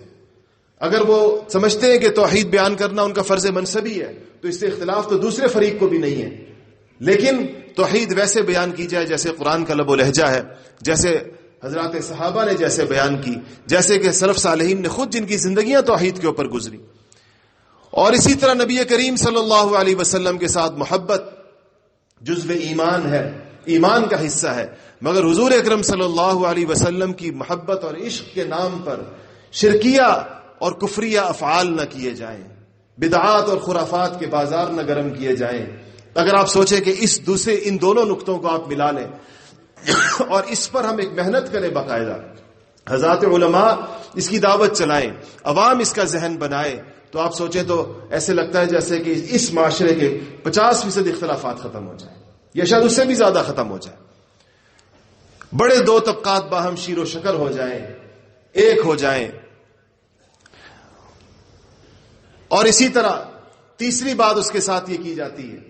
اگر وہ سمجھتے ہیں کہ توحید بیان کرنا ان کا فرض منصبی ہے، تو اس سے اختلاف تو دوسرے فریق کو بھی نہیں ہے. لیکن توحید ویسے بیان کی جائے جیسے قرآن کا لب و لہجہ ہے، جیسے حضرات صحابہ نے جیسے بیان کی، جیسے کہ سلف صالحین نے خود جن کی زندگیاں توحید کے اوپر گزری. اور اسی طرح نبی کریم صلی اللہ علیہ وسلم کے ساتھ محبت جزو ایمان ہے، ایمان کا حصہ ہے. مگر حضور اکرم صلی اللہ علیہ وسلم کی محبت اور عشق کے نام پر شرکیہ اور کفریہ افعال نہ کیے جائیں، بدعات اور خرافات کے بازار نہ گرم کیے جائیں. اگر آپ سوچیں کہ ان دونوں نقطوں کو آپ ملا لیں اور اس پر ہم ایک محنت کریں باقاعدہ، حضرات علماء اس کی دعوت چلائیں، عوام اس کا ذہن بنائے، تو آپ سوچیں تو ایسے لگتا ہے جیسے کہ اس معاشرے کے 50% اختلافات ختم ہو جائیں، یا شاید اس سے بھی زیادہ ختم ہو جائیں. بڑے دو طبقات باہم شیر و شکر ہو جائیں، ایک ہو جائیں. اور اسی طرح تیسری بات اس کے ساتھ یہ کی جاتی ہے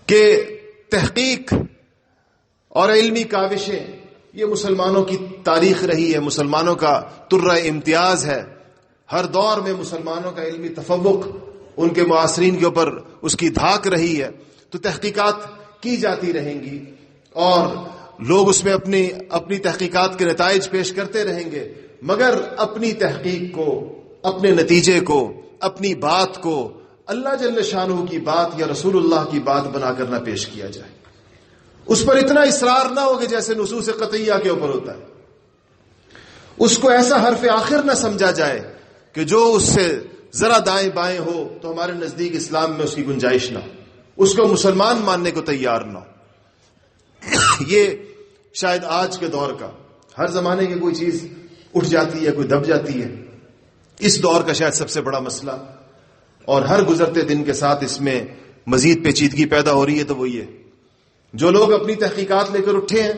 کہ تحقیق اور علمی کاوشیں یہ مسلمانوں کی تاریخ رہی ہے، مسلمانوں کا ترہ امتیاز ہے. ہر دور میں مسلمانوں کا علمی تفوق ان کے معاصرین کے اوپر اس کی دھاک رہی ہے. تو تحقیقات کی جاتی رہیں گی، اور لوگ اس میں اپنی تحقیقات کے نتائج پیش کرتے رہیں گے، مگر اپنی تحقیق کو، اپنے نتیجے کو، اپنی بات کو اللہ جل شانہ کی بات یا رسول اللہ کی بات بنا کر نہ پیش کیا جائے۔ اس پر اتنا اصرار نہ ہو کہ جیسے نصوص قطعیہ کے اوپر ہوتا ہے، اس کو ایسا حرف آخر نہ سمجھا جائے کہ جو اس سے ذرا دائیں بائیں ہو تو ہمارے نزدیک اسلام میں اس کی گنجائش نہ ہو، اس کو مسلمان ماننے کو تیار نہ ہو۔ یہ شاید آج کے دور کا، ہر زمانے کی کوئی چیز اٹھ جاتی ہے، کوئی دب جاتی ہے، اس دور کا شاید سب سے بڑا مسئلہ، اور ہر گزرتے دن کے ساتھ اس میں مزید پیچیدگی پیدا ہو رہی ہے۔ تو وہ یہ جو لوگ اپنی تحقیقات لے کر اٹھے ہیں،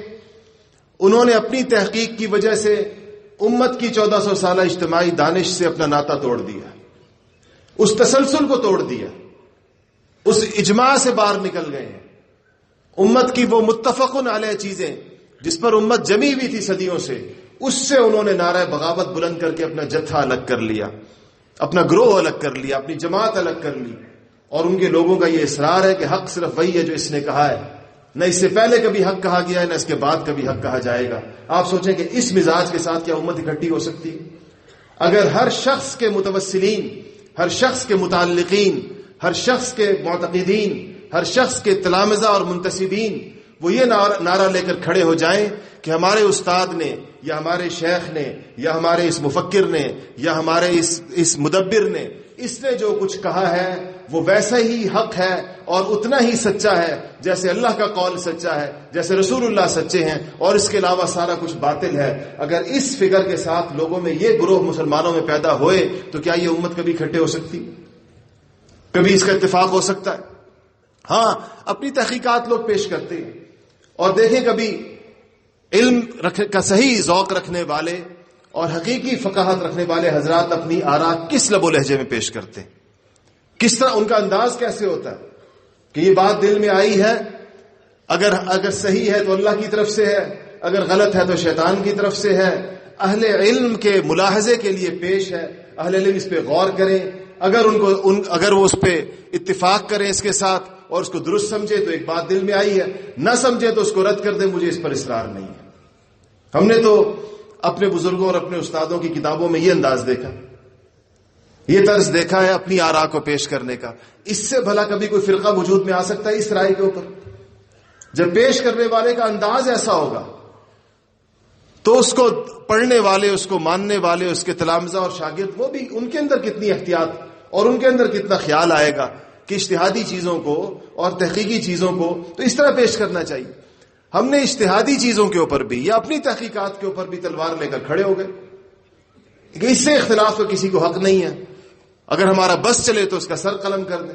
انہوں نے اپنی تحقیق کی وجہ سے امت کی 1400 سالہ اجتماعی دانش سے اپنا ناطہ توڑ دیا، اس تسلسل کو توڑ دیا، اس اجماع سے باہر نکل گئے ہیں۔ امت کی وہ متفقن علیہ چیزیں جس پر امت جمی ہوئی تھی صدیوں سے، اس سے انہوں نے نعرہ بغاوت بلند کر کے اپنا جتھا الگ کر لیا، اپنا گروہ الگ کر لیا، اپنی جماعت الگ کر لی، اور ان کے لوگوں کا یہ اصرار ہے کہ حق صرف وہی ہے جو اس نے کہا ہے، نہ اس سے پہلے کبھی حق کہا گیا ہے، نہ اس کے بعد کبھی حق کہا جائے گا۔ آپ سوچیں کہ اس مزاج کے ساتھ کیا امت اکٹھی ہو سکتی ہے؟ اگر ہر شخص کے متوسلین، ہر شخص کے متعلقین، ہر شخص کے معتقدین، ہر شخص کے تلامذہ اور منتسبین وہ یہ نعرہ لے کر کھڑے ہو جائیں کہ ہمارے استاد نے یا ہمارے شیخ نے یا ہمارے اس مفکر نے یا ہمارے اس مدبر نے، اس نے جو کچھ کہا ہے وہ ویسا ہی حق ہے اور اتنا ہی سچا ہے جیسے اللہ کا قول سچا ہے، جیسے رسول اللہ سچے ہیں، اور اس کے علاوہ سارا کچھ باطل ہے۔ اگر اس فکر کے ساتھ لوگوں میں یہ گروہ مسلمانوں میں پیدا ہوئے تو کیا یہ امت کبھی اکٹھے ہو سکتی؟ کبھی اس کا اتفاق ہو سکتا ہے؟ ہاں، اپنی تحقیقات لوگ پیش کرتے ہیں، اور دیکھیں کبھی علم کا صحیح ذوق رکھنے والے اور حقیقی فقاہت رکھنے والے حضرات اپنی آراء کس لب و لہجے میں پیش کرتے ہیں، کس طرح ان کا انداز کیسے ہوتا ہے کہ یہ بات دل میں آئی ہے، اگر صحیح ہے تو اللہ کی طرف سے ہے، اگر غلط ہے تو شیطان کی طرف سے ہے، اہل علم کے ملاحظے کے لیے پیش ہے، اہل علم اس پہ غور کریں، اگر وہ اس پہ اتفاق کریں اس کے ساتھ اور اس کو درست سمجھے تو ایک بات دل میں آئی ہے، نہ سمجھے تو اس کو رد کر دیں، مجھے اس پر اصرار نہیں ہے۔ ہم نے تو اپنے بزرگوں اور اپنے استادوں کی کتابوں میں یہ انداز دیکھا، یہ طرز دیکھا ہے اپنی آراء کو پیش کرنے کا۔ اس سے بھلا کبھی کوئی فرقہ وجود میں آ سکتا ہے اس رائے کے اوپر؟ جب پیش کرنے والے کا انداز ایسا ہوگا تو اس کو پڑھنے والے، اس کو ماننے والے، اس کے تلامذہ اور شاگرد، وہ بھی ان کے اندر کتنی احتیاط اور ان کے اندر کتنا خیال آئے گا کہ اجتہادی چیزوں کو اور تحقیقی چیزوں کو تو اس طرح پیش کرنا چاہیے۔ ہم نے اجتہادی چیزوں کے اوپر بھی یا اپنی تحقیقات کے اوپر بھی تلوار لے کر کھڑے ہو گئے کہ اس سے اختلاف کا کسی کو حق نہیں ہے، اگر ہمارا بس چلے تو اس کا سر قلم کر دیں۔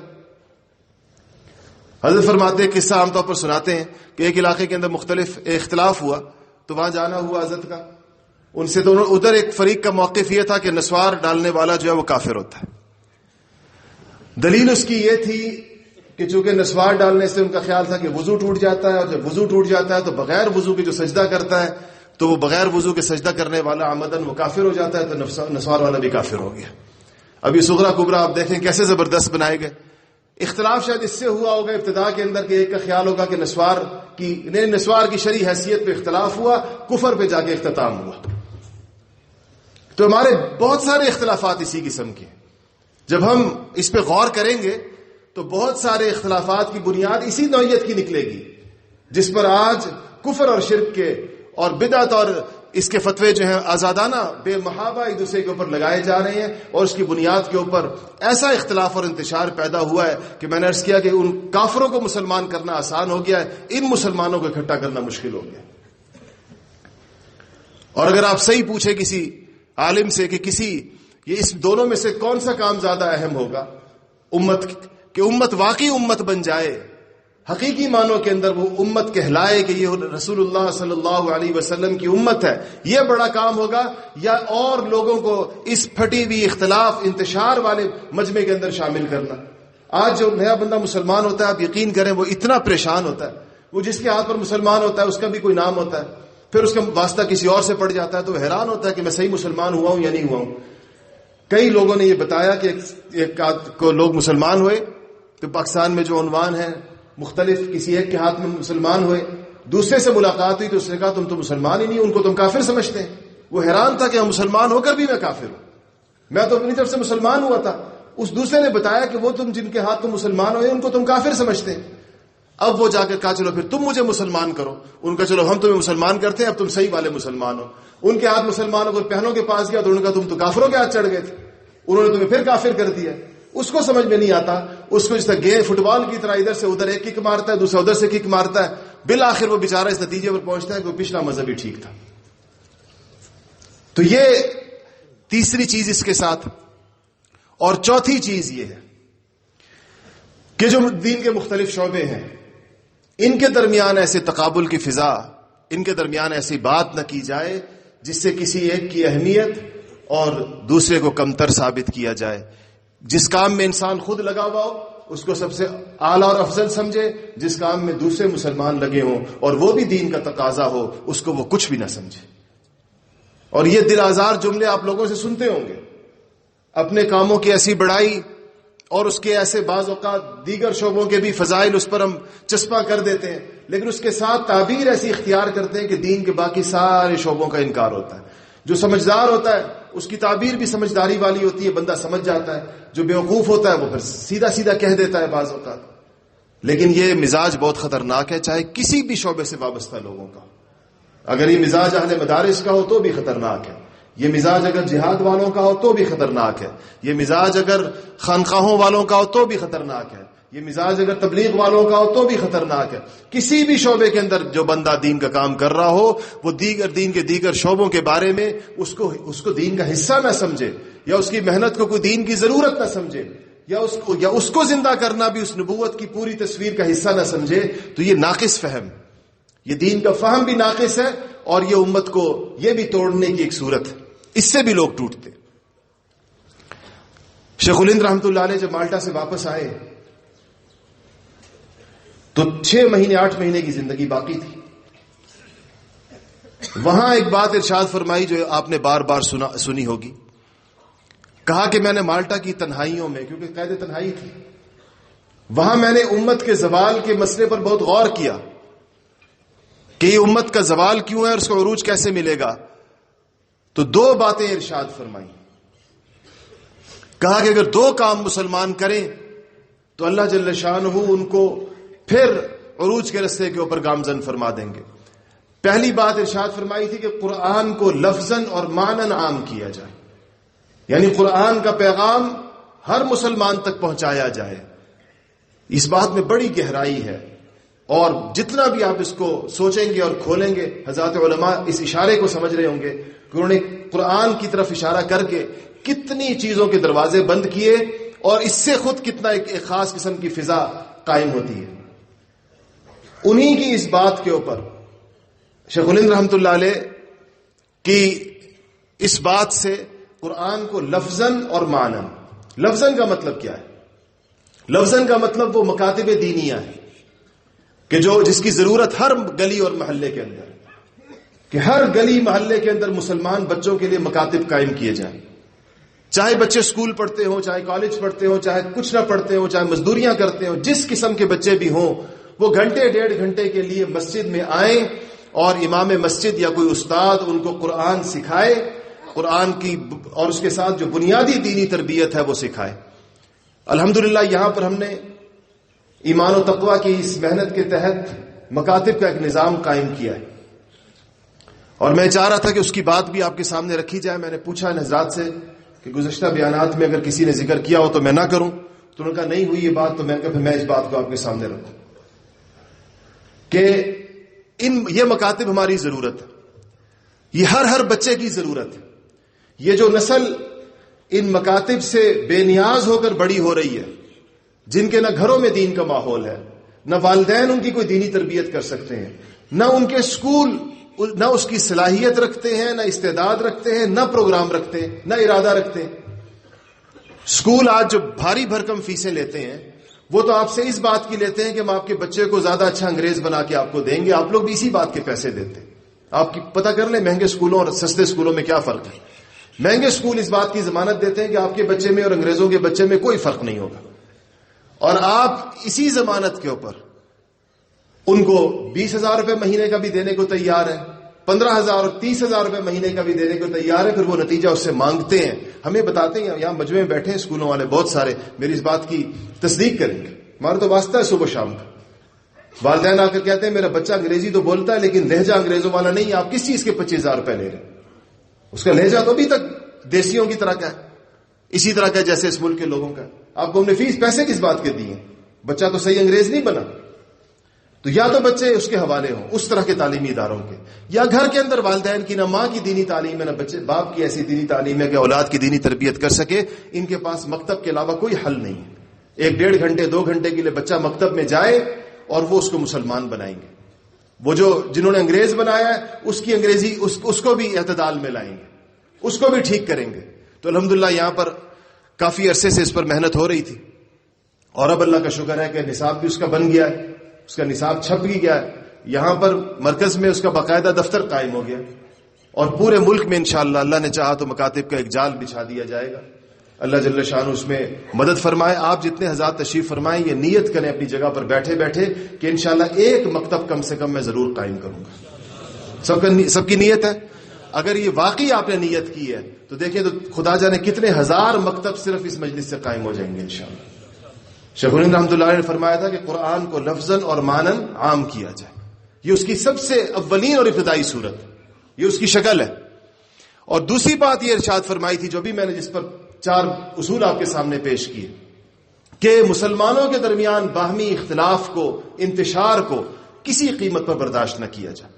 حضرت فرماتے ہیں، قصہ عام طور پر سناتے ہیں کہ ایک علاقے کے اندر مختلف اختلاف ہوا تو وہاں جانا ہوا حضرت کا، ان سے دونوں ادھر ایک فریق کا موقف یہ تھا کہ نسوار ڈالنے والا جو ہے وہ کافر ہوتا ہے۔ دلیل اس کی یہ تھی کہ چونکہ نسوار ڈالنے سے ان کا خیال تھا کہ وضو ٹوٹ جاتا ہے، اور جب وضو ٹوٹ جاتا ہے تو بغیر وضو کے جو سجدہ کرتا ہے تو وہ بغیر وضو کے سجدہ کرنے والا عمدن وہ کافر ہو جاتا ہے، تو نسوار والا بھی کافر ہو گیا۔ اب یہ صغرا کبرا آپ دیکھیں کیسے زبردست بنائے گئے۔ اختلاف شاید اس سے ہوا ہوگا ابتدا کے اندر کہ ایک کا خیال ہوگا کہ نسوار کی شرعی حیثیت پہ اختلاف ہوا، کفر پہ جا کے اختتام ہوا۔ تو ہمارے بہت سارے اختلافات اسی قسم کے ہیں۔ جب ہم اس پہ غور کریں گے تو بہت سارے اختلافات کی بنیاد اسی نوعیت کی نکلے گی جس پر آج کفر اور شرک کے اور بدعت اور اس کے فتوے جو ہیں آزادانہ بے محابہ ایک دوسرے کے اوپر لگائے جا رہے ہیں، اور اس کی بنیاد کے اوپر ایسا اختلاف اور انتشار پیدا ہوا ہے کہ میں نے عرض کیا کہ ان کافروں کو مسلمان کرنا آسان ہو گیا ہے، ان مسلمانوں کو اکٹھا کرنا مشکل ہو گیا۔ اور اگر آپ صحیح پوچھیں کسی عالم سے کہ یہ اس دونوں میں سے کون سا کام زیادہ اہم ہوگا کہ امت واقعی امت بن جائے، حقیقی معنوں کے اندر وہ امت کہلائے کہ یہ رسول اللہ صلی اللہ علیہ وسلم کی امت ہے، یہ بڑا کام ہوگا، یا اور لوگوں کو اس پھٹی ہوئی اختلاف انتشار والے مجمع کے اندر شامل کرنا؟ آج جو نیا بندہ مسلمان ہوتا ہے، آپ یقین کریں وہ اتنا پریشان ہوتا ہے، وہ جس کے ہاتھ پر مسلمان ہوتا ہے اس کا بھی کوئی نام ہوتا ہے، پھر اس کا واسطہ کسی اور سے پڑ جاتا ہے تو وہ حیران ہوتا ہے کہ میں صحیح مسلمان ہوا ہوں یا نہیں ہوا ہوں۔ کئی لوگوں نے یہ بتایا کہ ایک کو لوگ مسلمان ہوئے تو پاکستان میں جو عنوان ہے مختلف، کسی ایک کے ہاتھ میں مسلمان ہوئے، دوسرے سے ملاقات ہوئی تو اس نے کہا تم تو مسلمان ہی نہیں، ان کو تم کافر سمجھتے ہیں۔ وہ حیران تھا کہ ہم مسلمان ہو کر بھی میں کافر ہوں، میں تو اپنی طرف سے مسلمان ہوا تھا۔ اس دوسرے نے بتایا کہ وہ تم جن کے ہاتھ تم مسلمان ہوئے ان کو تم کافر سمجھتے ہیں۔ اب وہ جا کر کہا چلو پھر تم مجھے مسلمان کرو۔ ان کا چلو ہم تمہیں مسلمان کرتے ہیں، اب تم صحیح والے مسلمان ہو۔ ان کے ہاتھ مسلمانوں کو پہنوں کے پاس گیا تو انہوں نے کہا تم تو کافروں کے ہاتھ چڑھ گئے تھے، انہوں نے تمہیں پھر کافر کر دیا۔ اس کو سمجھ میں نہیں آتا، اس کو جس طرح گیند فٹ بال کی طرح ادھر سے ادھر ایک کک مارتا ہے، دوسرا ادھر سے کک مارتا ہے، بالآخر وہ بیچارہ اس نتیجے پر پہنچتا ہے کہ وہ پچھلا مذہب ہی ٹھیک تھا۔ تو یہ تیسری چیز اس کے ساتھ۔ اور چوتھی چیز یہ ہے کہ جو دین کے مختلف شعبے ہیں ان کے درمیان ایسے تقابل کی فضا، ان کے درمیان ایسی بات نہ کی جائے جس سے کسی ایک کی اہمیت اور دوسرے کو کمتر ثابت کیا جائے۔ جس کام میں انسان خود لگا ہوا ہو اس کو سب سے اعلیٰ اور افضل سمجھے، جس کام میں دوسرے مسلمان لگے ہوں اور وہ بھی دین کا تقاضا ہو اس کو وہ کچھ بھی نہ سمجھے۔ اور یہ دل آزار جملے آپ لوگوں سے سنتے ہوں گے، اپنے کاموں کی ایسی بڑائی اور اس کے ایسے بعض اوقات دیگر شعبوں کے بھی فضائل اس پر ہم چسپاں کر دیتے ہیں، لیکن اس کے ساتھ تعبیر ایسی اختیار کرتے ہیں کہ دین کے باقی سارے شعبوں کا انکار ہوتا ہے۔ جو سمجھدار ہوتا ہے اس کی تعبیر بھی سمجھداری والی ہوتی ہے، بندہ سمجھ جاتا ہے۔ جو بیوقوف ہوتا ہے وہ پھر سیدھا سیدھا کہہ دیتا ہے بعض اوقات۔ لیکن یہ مزاج بہت خطرناک ہے، چاہے کسی بھی شعبے سے وابستہ لوگوں کا۔ اگر یہ مزاج اہل مدارس کا ہو تو بھی خطرناک ہے، یہ مزاج اگر جہاد والوں کا ہو تو بھی خطرناک ہے، یہ مزاج اگر خانقاہوں والوں کا ہو تو بھی خطرناک ہے، یہ مزاج اگر تبلیغ والوں کا ہو تو بھی خطرناک ہے۔ کسی بھی شعبے کے اندر جو بندہ دین کا کام کر رہا ہو وہ دین کے دیگر شعبوں کے بارے میں اس کو دین کا حصہ نہ سمجھے، یا اس کی محنت کو کوئی دین کی ضرورت نہ سمجھے، یا اس کو زندہ کرنا بھی اس نبوت کی پوری تصویر کا حصہ نہ سمجھے، تو یہ ناقص فہم، یہ دین کا فہم بھی ناقص ہے، اور یہ امت کو یہ بھی توڑنے کی ایک صورت ہے، اس سے بھی لوگ ٹوٹتے۔ شیخ الہند رحمۃ اللہ علیہ جب مالٹا سے واپس آئے تو 6 مہینے 8 مہینے کی زندگی باقی تھی۔ وہاں ایک بات ارشاد فرمائی جو آپ نے بار بار سنی ہوگی، کہا کہ میں نے مالٹا کی تنہائیوں میں، کیونکہ قید تنہائی تھی، وہاں میں نے امت کے زوال کے مسئلے پر بہت غور کیا کہ یہ امت کا زوال کیوں ہے اور اس کو عروج کیسے ملے گا۔ تو 2 باتیں ارشاد فرمائی، کہا کہ اگر 2 کام مسلمان کریں تو اللہ جل شانہ ان کو پھر عروج کے رستے کے اوپر گامزن فرما دیں گے۔ پہلی بات ارشاد فرمائی تھی کہ قرآن کو لفظاً اور معناً عام کیا جائے، یعنی قرآن کا پیغام ہر مسلمان تک پہنچایا جائے۔ اس بات میں بڑی گہرائی ہے، اور جتنا بھی آپ اس کو سوچیں گے اور کھولیں گے، حضرات علماء اس اشارے کو سمجھ رہے ہوں گے کہ انہوں نے قرآن کی طرف اشارہ کر کے کتنی چیزوں کے دروازے بند کیے، اور اس سے خود کتنا ایک خاص قسم کی فضا قائم ہوتی ہے۔ انہی کی اس بات کے اوپر شیخ الہند رحمۃ اللہ علیہ کی اس بات سے قرآن کو لفظاً اور معناً، لفظاً کا مطلب کیا ہے؟ لفظاً کا مطلب وہ مکاتب دینیہ ہے کہ جس کی ضرورت ہر گلی اور محلے کے اندر، کہ ہر گلی محلے کے اندر مسلمان بچوں کے لیے مکاتب قائم کیے جائیں، چاہے بچے اسکول پڑھتے ہوں، چاہے کالج پڑھتے ہوں، چاہے کچھ نہ پڑھتے ہوں، چاہے مزدوریاں کرتے ہوں، جس قسم کے بچے بھی ہوں، وہ گھنٹے 1.5 گھنٹے کے لیے مسجد میں آئیں اور امام مسجد یا کوئی استاد ان کو قرآن سکھائے، قرآن کی اور اس کے ساتھ جو بنیادی دینی تربیت ہے وہ سکھائے۔ الحمدللہ یہاں پر ہم نے ایمان و تقوی کی اس محنت کے تحت مکاتب کا ایک نظام قائم کیا ہے، اور میں چاہ رہا تھا کہ اس کی بات بھی آپ کے سامنے رکھی جائے۔ میں نے پوچھا ان حضرات سے کہ گزشتہ بیانات میں اگر کسی نے ذکر کیا ہو تو میں نہ کروں، تو انہوں نے کہا نہیں ہوئی یہ بات، تو میں کہا پھر میں اس بات کو آپ کے سامنے رکھوں کہ یہ مکاتب ہماری ضرورت ہے، یہ ہر بچے کی ضرورت ہے۔ یہ جو نسل ان مکاتب سے بے نیاز ہو کر بڑی ہو رہی ہے، جن کے نہ گھروں میں دین کا ماحول ہے، نہ والدین ان کی کوئی دینی تربیت کر سکتے ہیں، نہ ان کے اسکول نہ اس کی صلاحیت رکھتے ہیں، نہ استعداد رکھتے ہیں، نہ پروگرام رکھتے ہیں، نہ ارادہ رکھتے ہیں۔ اسکول آج جو بھاری بھرکم فیسیں لیتے ہیں وہ تو آپ سے اس بات کی لیتے ہیں کہ ہم آپ کے بچے کو زیادہ اچھا انگریز بنا کے آپ کو دیں گے، آپ لوگ بھی اسی بات کے پیسے دیتے ہیں۔ آپ کی پتہ کر لیں مہنگے اسکولوں اور سستے اسکولوں میں کیا فرق ہے۔ مہنگے اسکول اس بات کی ضمانت دیتے ہیں کہ آپ کے بچے میں اور انگریزوں کے بچے میں کوئی فرق نہیں ہوگا، اور آپ اسی ضمانت کے اوپر ان کو 20,000 روپے مہینے کا بھی دینے کو تیار ہے, 15,000 اور 30,000 روپے مہینے کا بھی دینے کو تیار ہے. پھر وہ نتیجہ اس سے مانگتے ہیں, ہمیں بتاتے ہیں. یہاں مجمع میں بیٹھے ہیں اسکولوں والے بہت سارے, میری اس بات کی تصدیق کریں گے. ہمارا تو واسطہ ہے صبح شام کا. والدین آ کر کہتے ہیں میرا بچہ انگریزی تو بولتا ہے لیکن لہجہ انگریزوں والا نہیں, آپ کس چیز کے 25,000 روپے لے رہے ہیں؟ اس کا لہجہ تو ابھی تک دیسیوں کی طرح کا ہے, اسی طرح کا جیسے اس ملک کے لوگوں کا. آپ کو ہم نے فیس پیسے کس بات کے دیے؟ بچہ تو صحیح انگریز نہیں بنا. تو یا تو بچے اس کے حوالے ہوں اس طرح کے تعلیمی اداروں کے, یا گھر کے اندر والدین کی نہ ماں کی دینی تعلیم ہے نہ بچے باپ کی ایسی دینی تعلیم ہے کہ اولاد کی دینی تربیت کر سکے. ان کے پاس مکتب کے علاوہ کوئی حل نہیں ہے. 1-1.5 گھنٹے 2 گھنٹے کے لیے بچہ مکتب میں جائے اور وہ اس کو مسلمان بنائیں گے. وہ جنہوں نے انگریز بنایا ہے اس کی انگریزی اس کو بھی اعتدال میں لائیں گے, اس کو بھی ٹھیک کریں گے. تو الحمدللہ یہاں پر کافی عرصے سے اس پر محنت ہو رہی تھی, اور اب اللہ کا شکر ہے کہ نصاب بھی اس کا بن گیا ہے, اس کا نصاب چھپ بھی گیا ہے. یہاں پر مرکز میں اس کا باقاعدہ دفتر قائم ہو گیا, اور پورے ملک میں انشاءاللہ اللہ نے چاہا تو مکاتب کا ایک جال بچھا دیا جائے گا. اللہ جل شانہ اس میں مدد فرمائے. آپ جتنے حضرات تشریف فرمائیں یہ نیت کریں اپنی جگہ پر بیٹھے بیٹھے کہ انشاءاللہ ایک مکتب کم سے کم میں ضرور قائم کروں گا. سب کی نیت ہے. اگر یہ واقعی آپ نے نیت کی ہے تو دیکھیں تو خدا جانے کتنے ہزار مکتب صرف اس مجلس سے قائم ہو جائیں گے انشاءاللہ. شیخ الہند رحمۃ اللہ علیہ نے فرمایا تھا کہ قرآن کو لفظاً اور معنن عام کیا جائے. یہ اس کی سب سے اولین اور ابتدائی صورت, یہ اس کی شکل ہے. اور دوسری بات یہ ارشاد فرمائی تھی جو بھی میں نے جس پر 4 اصول آپ کے سامنے پیش کیے کہ مسلمانوں کے درمیان باہمی اختلاف کو, انتشار کو کسی قیمت پر برداشت نہ کیا جائے,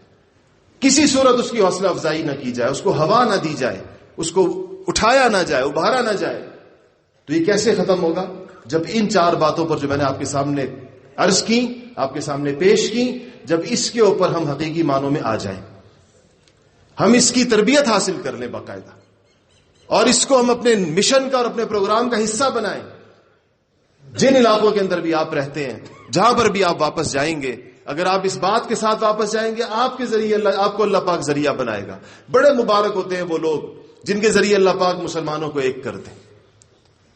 کسی صورت اس کی حوصلہ افزائی نہ کی جائے, اس کو ہوا نہ دی جائے, اس کو اٹھایا نہ جائے, ابھارا نہ جائے. تو یہ کیسے ختم ہوگا؟ جب ان 4 باتوں پر جو میں نے آپ کے سامنے عرض کی, آپ کے سامنے پیش کی, جب اس کے اوپر ہم حقیقی معنوں میں آ جائیں, ہم اس کی تربیت حاصل کر لیں باقاعدہ, اور اس کو ہم اپنے مشن کا اور اپنے پروگرام کا حصہ بنائیں. جن علاقوں کے اندر بھی آپ رہتے ہیں, جہاں پر بھی آپ واپس جائیں گے, اگر آپ اس بات کے ساتھ واپس جائیں گے آپ کے ذریعے آپ کو اللہ پاک ذریعہ بنائے گا. بڑے مبارک ہوتے ہیں وہ لوگ جن کے ذریعے اللہ پاک مسلمانوں کو ایک کر دیں.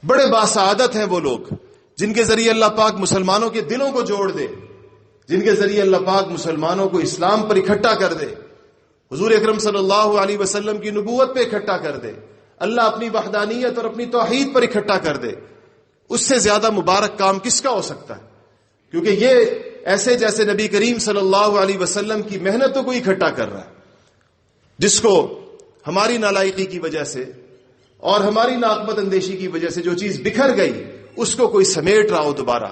بڑے باسعادت ہیں وہ لوگ جن کے ذریعے اللہ پاک مسلمانوں کے دلوں کو جوڑ دے, جن کے ذریعے اللہ پاک مسلمانوں کو اسلام پر اکٹھا کر دے, حضور اکرم صلی اللہ علیہ وسلم کی نبوت پہ اکٹھا کر دے, اللہ اپنی وحدانیت اور اپنی توحید پر اکٹھا کر دے. اس سے زیادہ مبارک کام کس کا ہو سکتا ہے؟ کیونکہ یہ ایسے جیسے نبی کریم صلی اللہ علیہ وسلم کی محنتوں کو اکٹھا کر رہا ہے, جس کو ہماری نالائقی کی وجہ سے اور ہماری ناقبت اندیشی کی وجہ سے جو چیز بکھر گئی اس کو کوئی سمیٹ رہا ہو دوبارہ.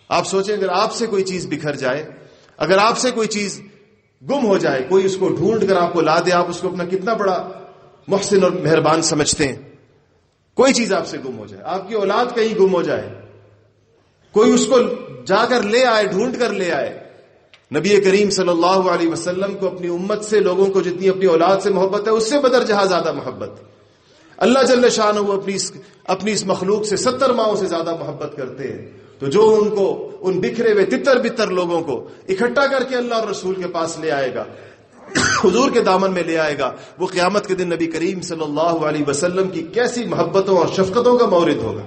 آپ سوچیں اگر آپ سے کوئی چیز بکھر جائے, اگر آپ سے کوئی چیز گم ہو جائے, کوئی اس کو ڈھونڈ کر آپ کو لا دے, آپ اس کو اپنا کتنا بڑا محسن اور مہربان سمجھتے ہیں. کوئی چیز آپ سے گم ہو جائے, آپ کی اولاد کہیں گم ہو جائے, کوئی اس کو جا کر لے آئے, ڈھونڈ کر لے آئے. نبی کریم صلی اللہ علیہ وسلم کو اپنی امت سے, لوگوں کو جتنی اپنی اولاد سے محبت ہے اس سے بدر جہاں زیادہ محبت. اللہ جل شانہ وہ اپنی اس مخلوق سے 70 ماہوں سے زیادہ محبت کرتے ہیں. تو جو ان کو ان بکھرے ہوئے تتر بتر لوگوں کو اکٹھا کر کے اللہ اور رسول کے پاس لے آئے گا, حضور کے دامن میں لے آئے گا, وہ قیامت کے دن نبی کریم صلی اللہ علیہ وسلم کی کیسی محبتوں اور شفقتوں کا مورد ہوگا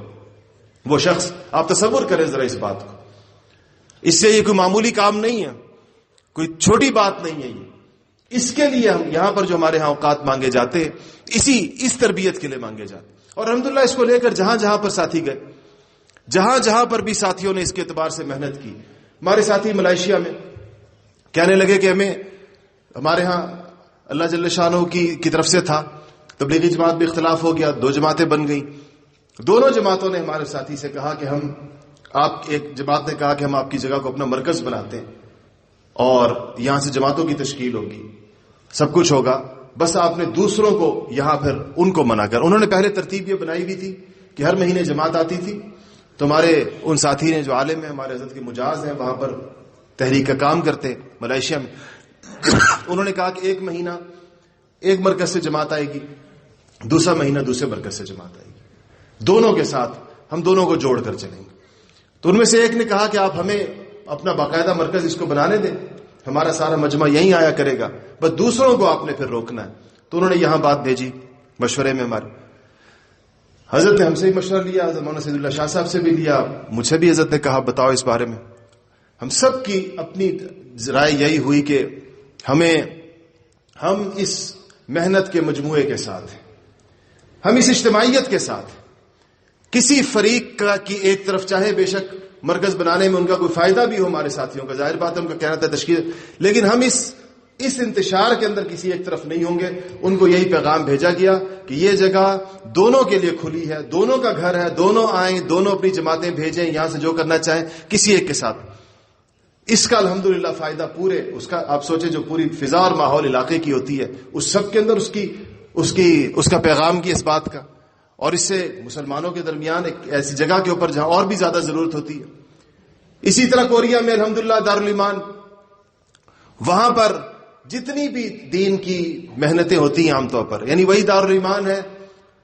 وہ شخص. آپ تصور کریں ذرا اس بات کو. اس سے یہ کوئی معمولی کام نہیں ہے, کوئی چھوٹی بات نہیں ہے. یہ اس کے لیے ہم یہاں پر جو ہمارے ہاں اوقات مانگے جاتے اس تربیت کے لیے مانگے جاتے. اور الحمدللہ اس کو لے کر جہاں جہاں پر ساتھی گئے, جہاں جہاں پر بھی ساتھیوں نے اس کے اعتبار سے محنت کی. ہمارے ساتھی ملائیشیا میں کہنے لگے کہ ہمارے ہاں اللہ جل شانہ کی طرف سے تھا, تبلیغی جماعت بھی اختلاف ہو گیا, 2 جماعتیں بن گئیں. دونوں جماعتوں نے ہمارے ساتھی سے کہا کہ ایک جماعت نے کہا کہ ہم آپ کی جگہ کو اپنا مرکز بناتے ہیں اور یہاں سے جماعتوں کی تشکیل ہوگی, سب کچھ ہوگا, بس آپ نے دوسروں کو یہاں پھر ان کو منع کر. انہوں نے پہلے ترتیب یہ بنائی بھی تھی کہ ہر مہینے جماعت آتی تھی, تو ہمارے ان ساتھی نے جو عالم ہیں, ہمارے حضرت کے مجاز ہیں, وہاں پر تحریک کا کام کرتے ملائیشیا میں, انہوں نے کہا کہ 1 مہینہ ایک مرکز سے جماعت آئے گی, دوسرا مہینہ دوسرے مرکز سے جماعت آئے گی, دونوں کے ساتھ ہم دونوں کو جوڑ کر چلیں گے. تو ان میں سے ایک نے کہا کہ آپ ہمیں اپنا باقاعدہ مرکز اس کو بنانے دیں, ہمارا سارا مجمع یہیں آیا کرے گا, بس دوسروں کو آپ نے پھر روکنا ہے. تو انہوں نے یہاں بات بھیجی مشورے میں. ہمارے حضرت نے ہم سے بھی مشورہ لیا, حضرت مولانا سید اللہ شاہ صاحب سے بھی لیا, مجھے بھی حضرت نے کہا بتاؤ اس بارے میں. ہم سب کی اپنی رائے یہی ہوئی کہ ہم اس محنت کے مجموعے کے ساتھ ہیں، ہم اس اجتماعیت کے ساتھ ہیں۔ کسی فریق کی ایک طرف، چاہے بے شک مرکز بنانے میں ان کا کوئی فائدہ بھی ہو ہمارے ساتھیوں کا، ظاہر بات ہے ان کا کہنا تھا تشکیل، لیکن ہم اس انتشار کے اندر کسی ایک طرف نہیں ہوں گے۔ ان کو یہی پیغام بھیجا گیا کہ یہ جگہ دونوں کے لیے کھلی ہے، دونوں کا گھر ہے، دونوں آئیں، دونوں اپنی جماعتیں بھیجیں، یہاں سے جو کرنا چاہیں کسی ایک کے ساتھ۔ اس کا الحمدللہ فائدہ پورے اس کا، آپ سوچیں جو پوری فضا اور ماحول علاقے کی ہوتی ہے، اس سب کے اندر اس کا پیغام کی، اس بات کا، اور اس سے مسلمانوں کے درمیان ایک ایسی جگہ کے اوپر جہاں اور بھی زیادہ ضرورت ہوتی ہے۔ اسی طرح کوریا میں الحمدللہ دارالایمان، وہاں پر جتنی بھی دین کی محنتیں ہوتی ہیں عام طور پر، یعنی وہی دارالایمان ہے،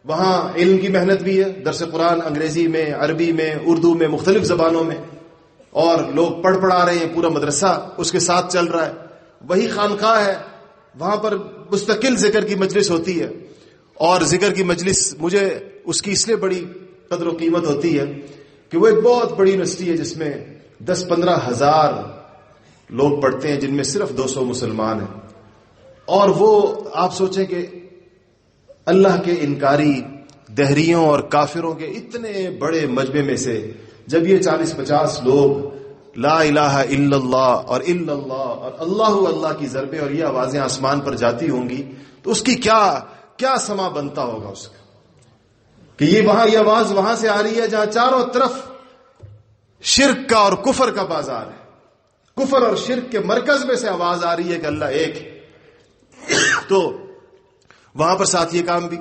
وہاں علم کی محنت بھی ہے، درس قرآن انگریزی میں، عربی میں، اردو میں، مختلف زبانوں میں، اور لوگ پڑھا رہے ہیں، پورا مدرسہ اس کے ساتھ چل رہا ہے۔ وہی خانقاہ ہے، وہاں پر مستقل ذکر کی مجلس ہوتی ہے، اور ذکر کی مجلس مجھے اس کی اس لیے بڑی قدر و قیمت ہوتی ہے کہ وہ ایک بہت بڑی یونیورسٹی ہے جس میں 10-15 ہزار لوگ پڑھتے ہیں، جن میں صرف 200 مسلمان ہیں، اور وہ آپ سوچیں کہ اللہ کے انکاری دہریوں اور کافروں کے اتنے بڑے مجمع میں سے جب یہ 40-50 لوگ لا الہ الا اللہ اور الا اللہ اور اللہ کی ضربیں اور یہ آوازیں آسمان پر جاتی ہوں گی، تو اس کی کیا سما بنتا ہوگا اس کا، کہ یہ آواز وہاں سے آ رہی ہے جہاں چاروں طرف شرک کا اور کفر کا بازار ہے، کفر اور شرک کے مرکز میں سے آواز آ رہی ہے کہ اللہ ایک ہے۔ تو وہاں پر ساتھ یہ کام بھی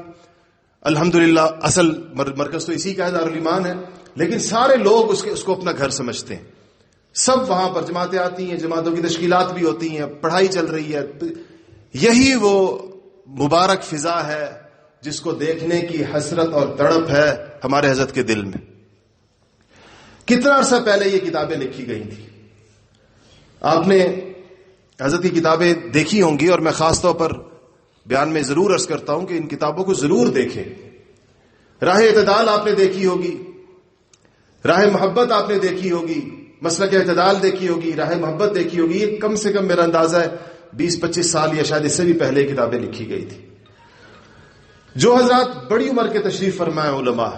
الحمدللہ، اصل مرکز تو اسی کا دارالایمان ہے، لیکن سارے لوگ اس کو اپنا گھر سمجھتے ہیں، سب وہاں پر جماعتیں آتی ہیں، جماعتوں کی تشکیلات بھی ہوتی ہیں، پڑھائی چل رہی ہے۔ یہی وہ مبارک فضا ہے جس کو دیکھنے کی حسرت اور تڑپ ہے ہمارے حضرت کے دل میں۔ کتنا عرصہ پہلے یہ کتابیں لکھی گئی تھی، آپ نے حضرت کی کتابیں دیکھی ہوں گی، اور میں خاص طور پر بیان میں ضرور عرض کرتا ہوں کہ ان کتابوں کو ضرور دیکھیں۔ راہ اعتدال آپ نے دیکھی ہوگی، راہ محبت آپ نے دیکھی ہوگی، مسلک اعتدال دیکھی ہوگی، راہ محبت دیکھی ہوگی۔ یہ کم سے کم میرا اندازہ ہے 20-25 سال یا شاید اس سے بھی پہلے کتابیں لکھی گئی تھی۔ جو حضرات بڑی عمر کے تشریف فرمائے علماء،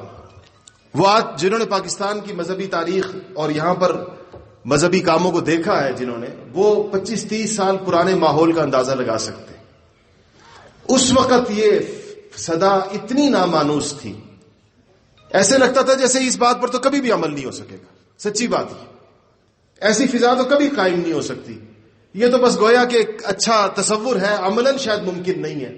وہ آج جنہوں نے پاکستان کی مذہبی تاریخ اور یہاں پر مذہبی کاموں کو دیکھا ہے، جنہوں نے، وہ 25-30 سال پرانے ماحول کا اندازہ لگا سکتے ہیں۔ اس وقت یہ صدا اتنی نامانوس تھی، ایسے لگتا تھا جیسے اس بات پر تو کبھی بھی عمل نہیں ہو سکے گا۔ سچی بات ہے، ایسی فضا تو کبھی قائم نہیں ہو سکتی، یہ تو بس گویا کہ ایک اچھا تصور ہے، عملاً شاید ممکن نہیں ہے۔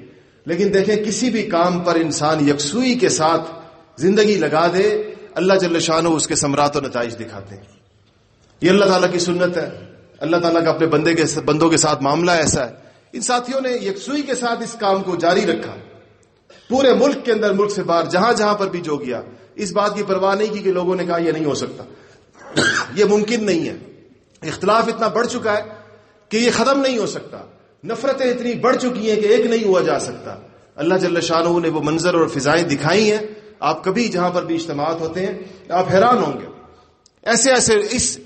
لیکن دیکھیں، کسی بھی کام پر انسان یکسوئی کے ساتھ زندگی لگا دے، اللہ جل شانہ اس کے ثمرات و نتائج دکھاتے ہیں۔ یہ اللہ تعالیٰ کی سنت ہے، اللہ تعالیٰ کا اپنے بندوں کے ساتھ معاملہ ایسا ہے۔ ان ساتھیوں نے یکسوئی کے ساتھ اس کام کو جاری رکھا، پورے ملک کے اندر، ملک سے باہر، جہاں جہاں پر بھی جو گیا، اس بات کی پرواہ نہیں کی کہ لوگوں نے کہا یہ نہیں ہو سکتا، یہ ممکن نہیں ہے۔ اختلاف اتنا بڑھ چکا ہے کہ یہ ختم نہیں ہو سکتا، نفرتیں اتنی بڑھ چکی ہیں کہ ایک نہیں ہوا جا سکتا۔ اللہ جل شانہ نے وہ منظر اور فضائیں دکھائی ہیں، آپ کبھی جہاں پر بھی اجتماعات ہوتے ہیں آپ حیران ہوں گے۔ ایسے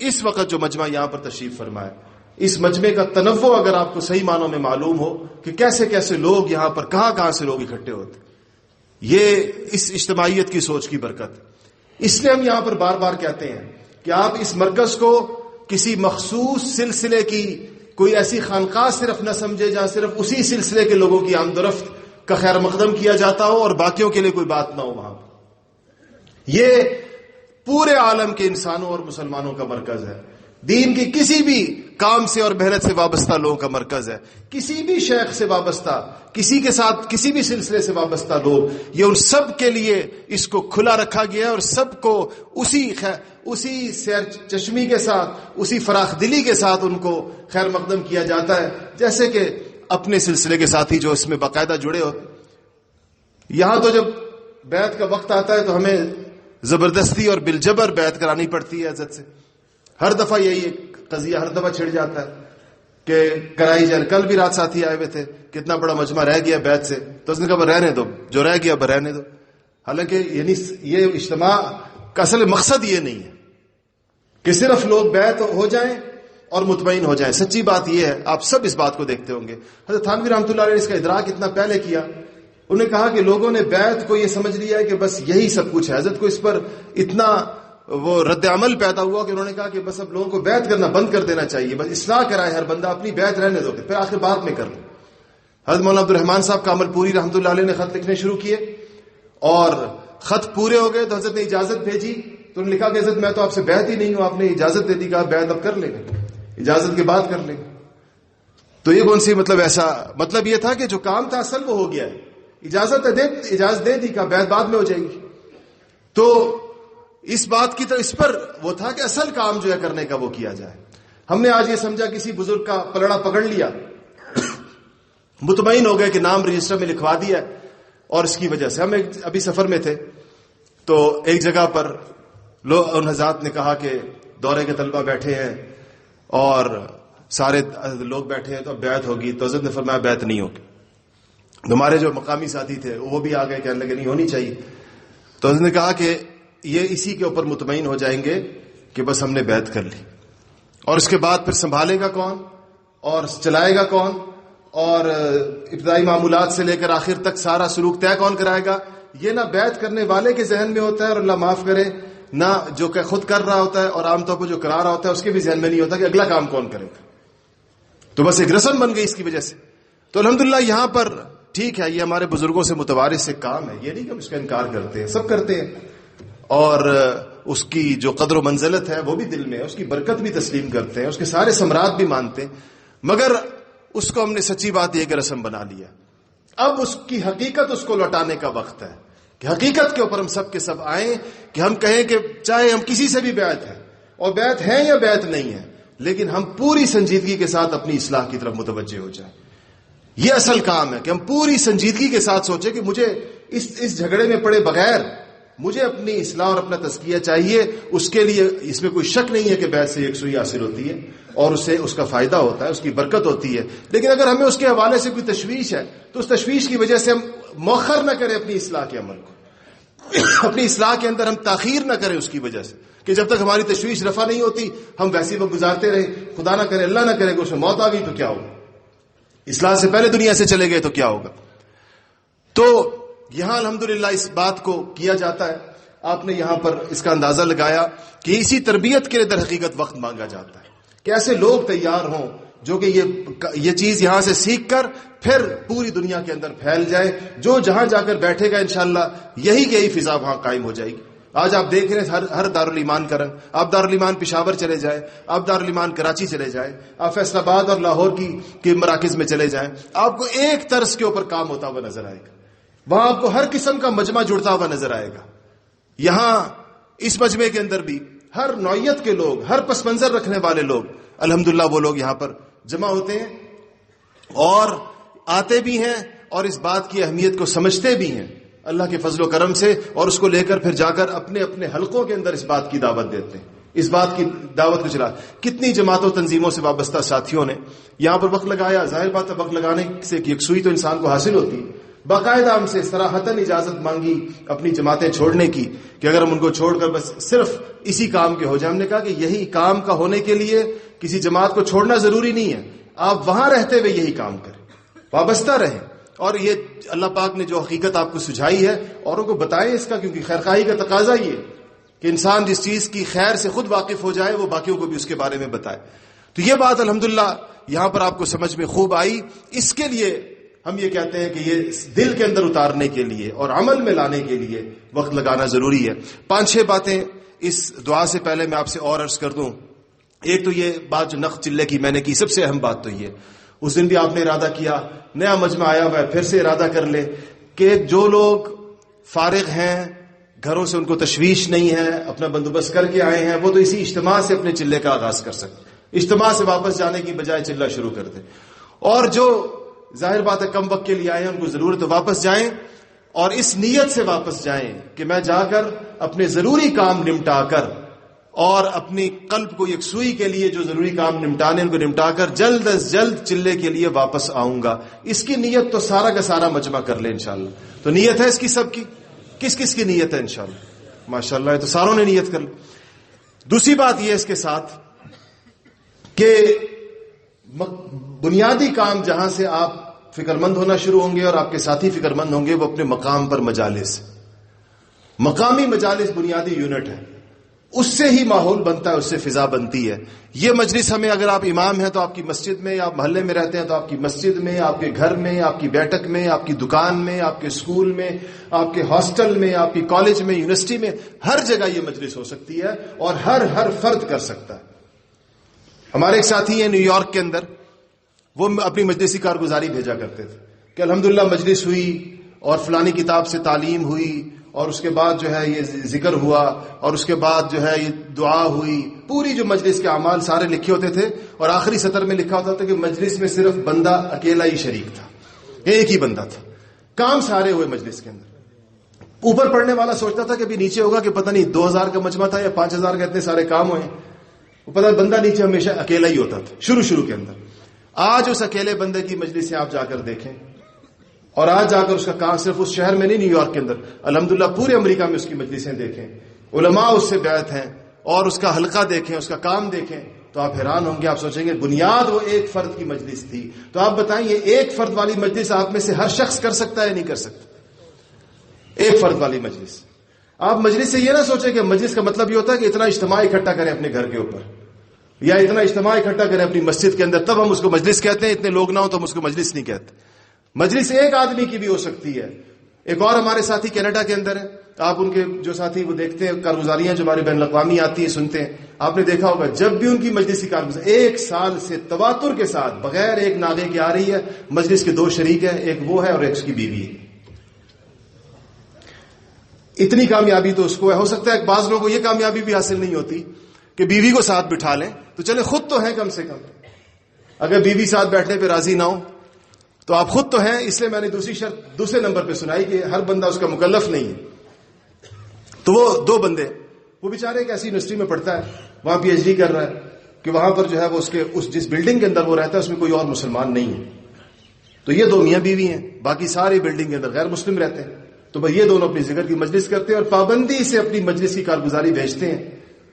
اس وقت جو مجمع یہاں پر تشریف فرمائے، اس مجمع کا تنوع اگر آپ کو صحیح معنوں میں معلوم ہو کہ کیسے کیسے لوگ یہاں پر کہاں سے لوگ اکٹھے ہوتے، یہ اس اجتماعیت کی سوچ کی برکت۔ اس لیے ہم یہاں پر بار بار کہتے ہیں کہ آپ اس مرکز کو کسی مخصوص سلسلے کی کوئی ایسی خانقاہ صرف نہ سمجھے جہاں صرف اسی سلسلے کے لوگوں کی آمد و رفت کا خیر مقدم کیا جاتا ہو اور باقیوں کے لیے کوئی بات نہ ہو وہاں۔ یہ پورے عالم کے انسانوں اور مسلمانوں کا مرکز ہے، دین کی کسی بھی کام سے اور محنت سے وابستہ لوگوں کا مرکز ہے، کسی بھی شیخ سے وابستہ، کسی کے ساتھ کسی بھی سلسلے سے وابستہ لوگ، یہ ان سب کے لیے اس کو کھلا رکھا گیا ہے، اور سب کو اسی سیر چشمی کے ساتھ، اسی فراخ دلی کے ساتھ ان کو خیر مقدم کیا جاتا ہے، جیسے کہ اپنے سلسلے کے ساتھی جو اس میں باقاعدہ جڑے ہوتے۔ یہاں تو جب بیعت کا وقت آتا ہے تو ہمیں زبردستی اور بالجبر بیعت کرانی پڑتی ہے حضرت سے، ہر دفعہ یہی ایک قضیہ ہر دفعہ چھڑ جاتا ہے کہ کرائی جائے۔ کل بھی رات ساتھی آئے ہوئے تھے، کتنا بڑا مجمع رہ گیا بیعت سے، تو اس نے کہا رہنے دو، جو رہ گیا رہنے دو۔ حالانکہ یعنی یہ اجتماع کا اصل مقصد یہ نہیں ہے کہ صرف لوگ بیعت ہو جائیں اور مطمئن ہو جائیں. سچی بات یہ ہے, آپ سب اس بات کو دیکھتے ہوں گے, حضرت تھانوی رحمۃ اللہ علیہ نے اس کا ادراک اتنا پہلے کیا. انہوں نے کہا کہ لوگوں نے بیعت کو یہ سمجھ لیا ہے کہ بس یہی سب کچھ ہے. حضرت کو اس پر اتنا وہ رد عمل پیدا ہوا کہ انہوں نے کہا کہ بس اب لوگوں کو بیعت کرنا بند کر دینا چاہیے, بس اصلاح کرائے ہر بندہ, اپنی بیعت رہنے دو, پھر آخر بعد میں کر لو. حضرت مولانا عبد الرحمان صاحب کامل پوری رحمۃ اللہ علیہ نے خط لکھنے شروع کیے, اور خط پورے ہو گئے تو حضرت نے اجازت بھیجی. تو انہوں نے لکھا کہ حضرت میں تو آپ سے بیعت ہی نہیں ہوں, آپ نے اجازت دے دی, کہا بیعت اب کر لیں گے, اجازت کے بعد کر لیں گے. تو یہ کون سی ایسا مطلب یہ تھا کہ جو کام تھا اصل وہ ہو گیا ہے, اجازت دے دی, کہا بیعت بعد میں ہو جائے گی. تو اس بات کی تو اس پر وہ تھا کہ اصل کام جو ہے کرنے کا وہ کیا جائے. ہم نے آج یہ سمجھا کسی بزرگ کا پلڑا پکڑ لیا, مطمئن ہو گئے کہ نام رجسٹر میں لکھوا دیا, اور اس کی وجہ سے ہم ابھی سفر میں تھے تو ایک جگہ پر ان حضرات نے کہا کہ دورے کے طلبہ بیٹھے ہیں اور سارے لوگ بیٹھے ہیں تو اب بیعت ہوگی. تو حضرت نے فرمایا بیعت نہیں ہوگی. ہمارے جو مقامی ساتھی تھے وہ بھی آ گئے, کہنے لگے نہیں ہونی چاہیے. تو حضرت نے کہا کہ یہ اسی کے اوپر مطمئن ہو جائیں گے کہ بس ہم نے بیعت کر لی, اور اس کے بعد پھر سنبھالے گا کون اور چلائے گا کون, اور ابتدائی معمولات سے لے کر آخر تک سارا سلوک طے کون کرائے گا. یہ نہ بیعت کرنے والے کے ذہن میں ہوتا ہے, اور اللہ معاف کرے نہ جو کہ خود کر رہا ہوتا ہے, اور عام طور پر جو کرا رہا ہوتا ہے اس کے بھی ذہن میں نہیں ہوتا کہ اگلا کام کون کرے گا. تو بس ایک رسم بن گئی اس کی وجہ سے. تو الحمدللہ یہاں پر ٹھیک ہے, یہ ہمارے بزرگوں سے متوارث سے کام ہے, یہ نہیں کہ ہم اس کا انکار کرتے ہیں, سب کرتے ہیں, اور اس کی جو قدر و منزلت ہے وہ بھی دل میں ہے, اس کی برکت بھی تسلیم کرتے ہیں, اس کے سارے ثمرات بھی مانتے ہیں, مگر اس کو ہم نے سچی بات یہ کہ رسم بنا لیا. اب اس کی حقیقت اس کو لوٹانے کا وقت ہے کہ حقیقت کے اوپر ہم سب کے سب آئیں, کہ ہم کہیں کہ چاہے ہم کسی سے بھی بیعت ہے, اور بیعت ہے یا بیعت نہیں ہے, لیکن ہم پوری سنجیدگی کے ساتھ اپنی اصلاح کی طرف متوجہ ہو جائیں. یہ اصل کام ہے کہ ہم پوری سنجیدگی کے ساتھ سوچیں کہ مجھے اس جھگڑے میں پڑے بغیر مجھے اپنی اصلاح اور اپنا تزکیہ چاہیے. اس کے لیے اس میں کوئی شک نہیں ہے کہ بیعت سے یکسوئی حاصل ہوتی ہے اور اس سے اس کا فائدہ ہوتا ہے, اس کی برکت ہوتی ہے. لیکن اگر ہمیں اس کے حوالے سے کوئی تشویش ہے تو اس تشویش کی وجہ سے ہم مؤخر نہ کریں اپنی اصلاح کے عمل کو, اپنی اصلاح کے اندر ہم تاخیر نہ کریں اس کی وجہ سے کہ جب تک ہماری تشویش رفع نہیں ہوتی ہم ویسے وقت گزارتے رہیں. خدا نہ کرے, اللہ نہ کرے کہ اس میں موت آ گئی تو کیا ہوگا, اصلاح سے پہلے دنیا سے چلے گئے تو کیا ہوگا. تو یہاں الحمدللہ اس بات کو کیا جاتا ہے. آپ نے یہاں پر اس کا اندازہ لگایا کہ اسی تربیت کے لیے در حقیقت وقت مانگا جاتا ہے کہ ایسے لوگ تیار ہوں جو کہ یہ چیز یہاں سے سیکھ کر پھر پوری دنیا کے اندر پھیل جائے. جو جہاں جا کر بیٹھے گا انشاءاللہ یہی فضا وہاں قائم ہو جائے گی. آج آپ دیکھ رہے ہیں ہر دارالایمان کا رنگ. آپ دارالایمان پشاور چلے جائیں, آپ دارالایمان کراچی چلے جائیں, آپ فیصل آباد اور لاہور کی مراکز میں چلے جائیں, آپ کو ایک طرز کے اوپر کام ہوتا ہوا نظر آئے گا. وہاں آپ کو ہر قسم کا مجمع جڑتا ہوا نظر آئے گا. یہاں اس مجمع کے اندر بھی ہر نوعیت کے لوگ, ہر پس منظر رکھنے والے لوگ, الحمدللہ وہ لوگ یہاں پر جمع ہوتے ہیں اور آتے بھی ہیں, اور اس بات کی اہمیت کو سمجھتے بھی ہیں اللہ کے فضل و کرم سے, اور اس کو لے کر پھر جا کر اپنے اپنے حلقوں کے اندر اس بات کی دعوت دیتے ہیں, اس بات کی دعوت کو چلا. کتنی جماعتوں تنظیموں سے وابستہ ساتھیوں نے یہاں پر وقت لگایا. ظاہر بات ہے وقت لگانے سے یکسوئی تو انسان کو حاصل ہوتی ہے. باقاعدہ ہم سے صراحتاً اجازت مانگی اپنی جماعتیں چھوڑنے کی کہ اگر ہم ان کو چھوڑ کر بس صرف اسی کام کے ہو جائیں. ہم نے کہا کہ یہی کام کا ہونے کے لیے کسی جماعت کو چھوڑنا ضروری نہیں ہے, آپ وہاں رہتے ہوئے یہی کام کریں, وابستہ رہیں. اور یہ اللہ پاک نے جو حقیقت آپ کو سجھائی ہے اوروں کو بتائیں اس کا, کیونکہ خیرخواہی کا تقاضا یہ کہ انسان جس چیز کی خیر سے خود واقف ہو جائے وہ باقیوں کو بھی اس کے بارے میں بتائے. تو یہ بات الحمدللہ یہاں پر آپ کو سمجھ میں خوب آئی. اس کے لیے ہم یہ کہتے ہیں کہ یہ دل کے اندر اتارنے کے لیے اور عمل میں لانے کے لیے وقت لگانا ضروری ہے. 5-6 باتیں اس دعا سے پہلے میں آپ سے اور عرض کر دوں. ایک تو یہ بات جو نخ چلے کی میں نے کی, سب سے اہم بات تو یہ, اس دن بھی آپ نے ارادہ کیا, نیا مجمع آیا ہوا ہے پھر سے ارادہ کر لے کہ جو لوگ فارغ ہیں, گھروں سے ان کو تشویش نہیں ہے, اپنا بندوبست کر کے آئے ہیں, وہ تو اسی اجتماع سے اپنے چلے کا آغاز کر سکتے. اجتماع سے واپس جانے کی بجائے چلہ شروع کر دیں. اور جو ظاہر بات ہے کم وقت کے لیے آئے ہیں ان کو ضرورت ہے واپس جائیں, اور اس نیت سے واپس جائیں کہ میں جا کر اپنے ضروری کام نمٹا کر اور اپنی قلب کو یکسوئی کے لیے جو ضروری کام نمٹانے ان کو نمٹا کر جلد از جلد چلے کے لیے واپس آؤں گا. اس کی نیت تو سارا کا سارا مجمع کر لے انشاءاللہ. تو نیت ہے اس کی سب کی, کس کس کی نیت ہے انشاءاللہ؟ ماشاءاللہ تو ساروں نے نیت کر لی. دوسری بات یہ اس کے ساتھ کہ بنیادی کام جہاں سے آپ فکر مند ہونا شروع ہوں گے اور آپ کے ساتھی فکر مند ہوں گے وہ اپنے مقام پر مجالس، مقامی مجالس بنیادی یونٹ ہے، اس سے ہی ماحول بنتا ہے، اس سے فضا بنتی ہے. یہ مجلس ہمیں، اگر آپ امام ہیں تو آپ کی مسجد میں، یا آپ محلے میں رہتے ہیں تو آپ کی مسجد میں، آپ کے گھر میں، آپ کی بیٹھک میں، آپ کی دکان میں، آپ کے اسکول میں، آپ کے ہاسٹل میں، آپ کی کالج میں، یونیورسٹی میں، ہر جگہ یہ مجلس ہو سکتی ہے اور ہر فرد کر سکتا ہے. ہمارے ایک ساتھی ہیں نیو یارک کے اندر، وہ اپنی مجلسی کارگزاری بھیجا کرتے تھے کہ الحمدللہ مجلس ہوئی اور فلانی کتاب سے تعلیم ہوئی اور اس کے بعد جو ہے یہ ذکر ہوا اور اس کے بعد جو ہے یہ دعا ہوئی. پوری جو مجلس کے اعمال سارے لکھے ہوتے تھے اور آخری سطر میں لکھا ہوتا تھا کہ مجلس میں صرف بندہ اکیلا ہی شریک تھا، ایک ہی بندہ تھا، کام سارے ہوئے مجلس کے اندر. اوپر پڑھنے والا سوچتا تھا کہ ابھی نیچے ہوگا کہ پتہ نہیں 2000 کا مجمع تھا یا 5000 کا، اتنے سارے کام ہوئے. وہ پتہ بندہ نیچے ہمیشہ اکیلا ہی ہوتا تھا شروع کے اندر. آج اس اکیلے بندے کی مجلسیں آپ جا کر دیکھیں اور آج جا کر اس کا کام صرف اس شہر میں نہیں، نیو یارک کے اندر، الحمدللہ پورے امریکہ میں اس کی مجلسیں دیکھیں، علماء اس سے بیعت ہیں اور اس کا حلقہ دیکھیں، اس کا کام دیکھیں تو آپ حیران ہوں گے. آپ سوچیں گے بنیاد وہ ایک فرد کی مجلس تھی. تو آپ بتائیں یہ ایک فرد والی مجلس آپ میں سے ہر شخص کر سکتا ہے یا نہیں کر سکتا؟ ایک فرد والی مجلس. آپ مجلس سے یہ نہ سوچیں کہ مجلس کا مطلب یہ ہوتا ہے کہ اتنا اجتماع اکٹھا کریں اپنے گھر کے اوپر یا اتنا اجتماع اکٹھا کریں اپنی مسجد کے اندر تب ہم اس کو مجلس کہتے ہیں. اتنے لوگ نہ ہو تو ہم اس کو مجلس نہیں کہتے. مجلس ایک آدمی کی بھی ہو سکتی ہے. ایک اور ہمارے ساتھی کینیڈا کے اندر ہے، آپ ان کے جو ساتھی وہ دیکھتے ہیں کارگزاریاں جو ہمارے بین الاقوامی آتی ہیں سنتے ہیں، آپ نے دیکھا ہوگا جب بھی ان کی مجلسی کارگزاری ایک سال سے تواتر کے ساتھ بغیر ایک ناغے کے آ رہی ہے. مجلس کے دو شریک ہیں، ایک وہ ہے اور ایک اس کی بیوی ہے. اتنی کامیابی تو اس کو ہے. ہو سکتا ہے بعض لوگوں کو یہ کامیابی بھی حاصل نہیں ہوتی کہ بیوی کو ساتھ بٹھا لیں تو چلے خود تو ہیں کم سے کم. اگر بیوی ساتھ بیٹھنے پہ راضی نہ ہو تو آپ خود تو ہیں. اس لیے میں نے دوسری شرط دوسرے نمبر پہ سنائی کہ ہر بندہ اس کا مکلف نہیں ہے. تو وہ دو بندے، وہ بیچارے ایک ایسی یونیورسٹی میں پڑھتا ہے، وہاں پی ایچ ڈی کر رہا ہے کہ وہاں پر جو ہے وہ اس جس بلڈنگ کے اندر وہ رہتا ہے اس میں کوئی اور مسلمان نہیں ہے. تو یہ دو میاں بیوی ہیں، باقی ساری بلڈنگ کے اندر غیر مسلم رہتے ہیں. تو بھائی یہ دونوں اپنی ذکر کی مجلس کرتے ہیں اور پابندی سے اپنی مجلس کی کارگزاری بھیجتے ہیں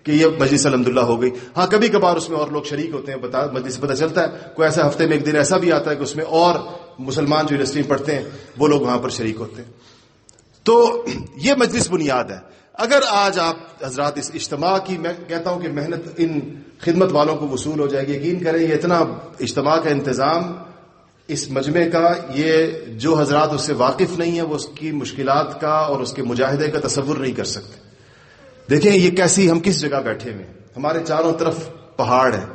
کہ یہ مجلس الحمدللہ ہو گئی. ہاں کبھی کبھار اس میں اور لوگ شریک ہوتے ہیں، مجلس سے پتہ چلتا ہے کوئی ایسا ہفتے میں ایک دن ایسا بھی آتا ہے کہ اس میں اور مسلمان جو یونیورسٹی میں پڑھتے ہیں وہ لوگ وہاں پر شریک ہوتے ہیں. تو یہ مجلس بنیاد ہے. اگر آج آپ حضرات اس اجتماع کی، میں کہتا ہوں کہ محنت ان خدمت والوں کو وصول ہو جائے گی. یقین کریں یہ اتنا اجتماع کا انتظام اس مجمع کا، یہ جو حضرات اس سے واقف نہیں ہیں وہ اس کی مشکلات کا اور اس کے مجاہدے کا تصور نہیں کر سکتے. دیکھیں یہ کیسی، ہم کس جگہ بیٹھے ہوئے، ہمارے چاروں طرف پہاڑ ہے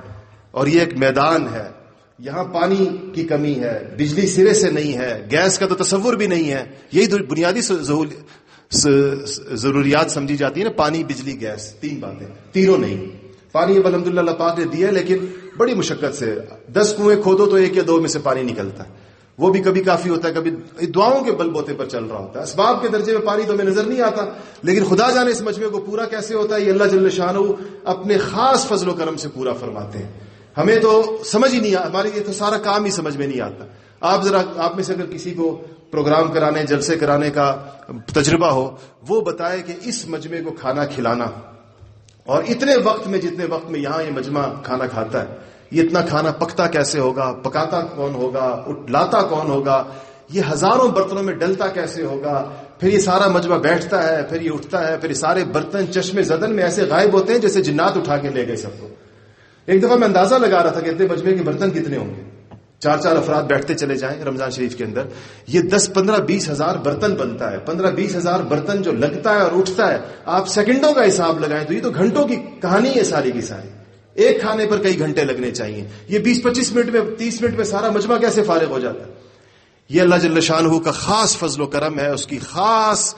اور یہ ایک میدان ہے. یہاں پانی کی کمی ہے، بجلی سرے سے نہیں ہے، گیس کا تو تصور بھی نہیں ہے. یہی بنیادی ضروریات سمجھی جاتی ہیں نا، پانی بجلی گیس، تین باتیں، تینوں نہیں. پانی اب الحمدللہ اللہ پاک نے دیا ہے لیکن بڑی مشقت سے. 10 کنویں کھودو تو 1 یا 2 میں سے پانی نکلتا ہے، وہ بھی کبھی کافی ہوتا ہے، کبھی دعاؤں کے بل بوتے پر چل رہا ہوتا ہے. اسباب کے درجے میں پانی تو ہمیں نظر نہیں آتا لیکن خدا جانے اس مجمع کو پورا کیسے ہوتا ہے. یہ اللہ جل شانہ اپنے خاص فضل و کرم سے پورا فرماتے ہیں. ہمیں تو سمجھ ہی نہیں آتا، ہمارے یہ تو سارا کام ہی سمجھ میں نہیں آتا. آپ میں سے اگر کسی کو پروگرام کرانے، جلسے کرانے کا تجربہ ہو، وہ بتائے کہ اس مجمع کو کھانا کھلانا اور اتنے وقت میں جتنے وقت میں یہاں یہ مجمع کھانا کھاتا ہے، یہ اتنا کھانا پکتا کیسے ہوگا، پکاتا کون ہوگا، لاتا کون ہوگا، یہ ہزاروں برتنوں میں ڈلتا کیسے ہوگا، پھر یہ سارا مجمع بیٹھتا ہے، پھر یہ اٹھتا ہے، پھر یہ سارے برتن چشمے زدن میں ایسے غائب ہوتے ہیں جیسے جنات اٹھا کے لے گئے سب کو. ایک دفعہ میں اندازہ لگا رہا تھا کہ اتنے مجمع کے برتن کتنے ہوں گے. 4 افراد بیٹھتے چلے جائیں رمضان شریف کے اندر، یہ 10, 15, 20 ہزار برتن بنتا ہے. 15, 20 ہزار برتن جو لگتا ہے اور اٹھتا ہے، آپ سیکنڈوں کا حساب لگائیں تو یہ تو گھنٹوں کی کہانی ہے ساری کی ساری. ایک کھانے پر کئی گھنٹے لگنے چاہیے. یہ 20-25 منٹ میں، 30 منٹ میں سارا مجمع کیسے فارغ ہو جاتا ہے؟ یہ اللہ جل شانہ کا خاص فضل و کرم ہے، اس کی خاص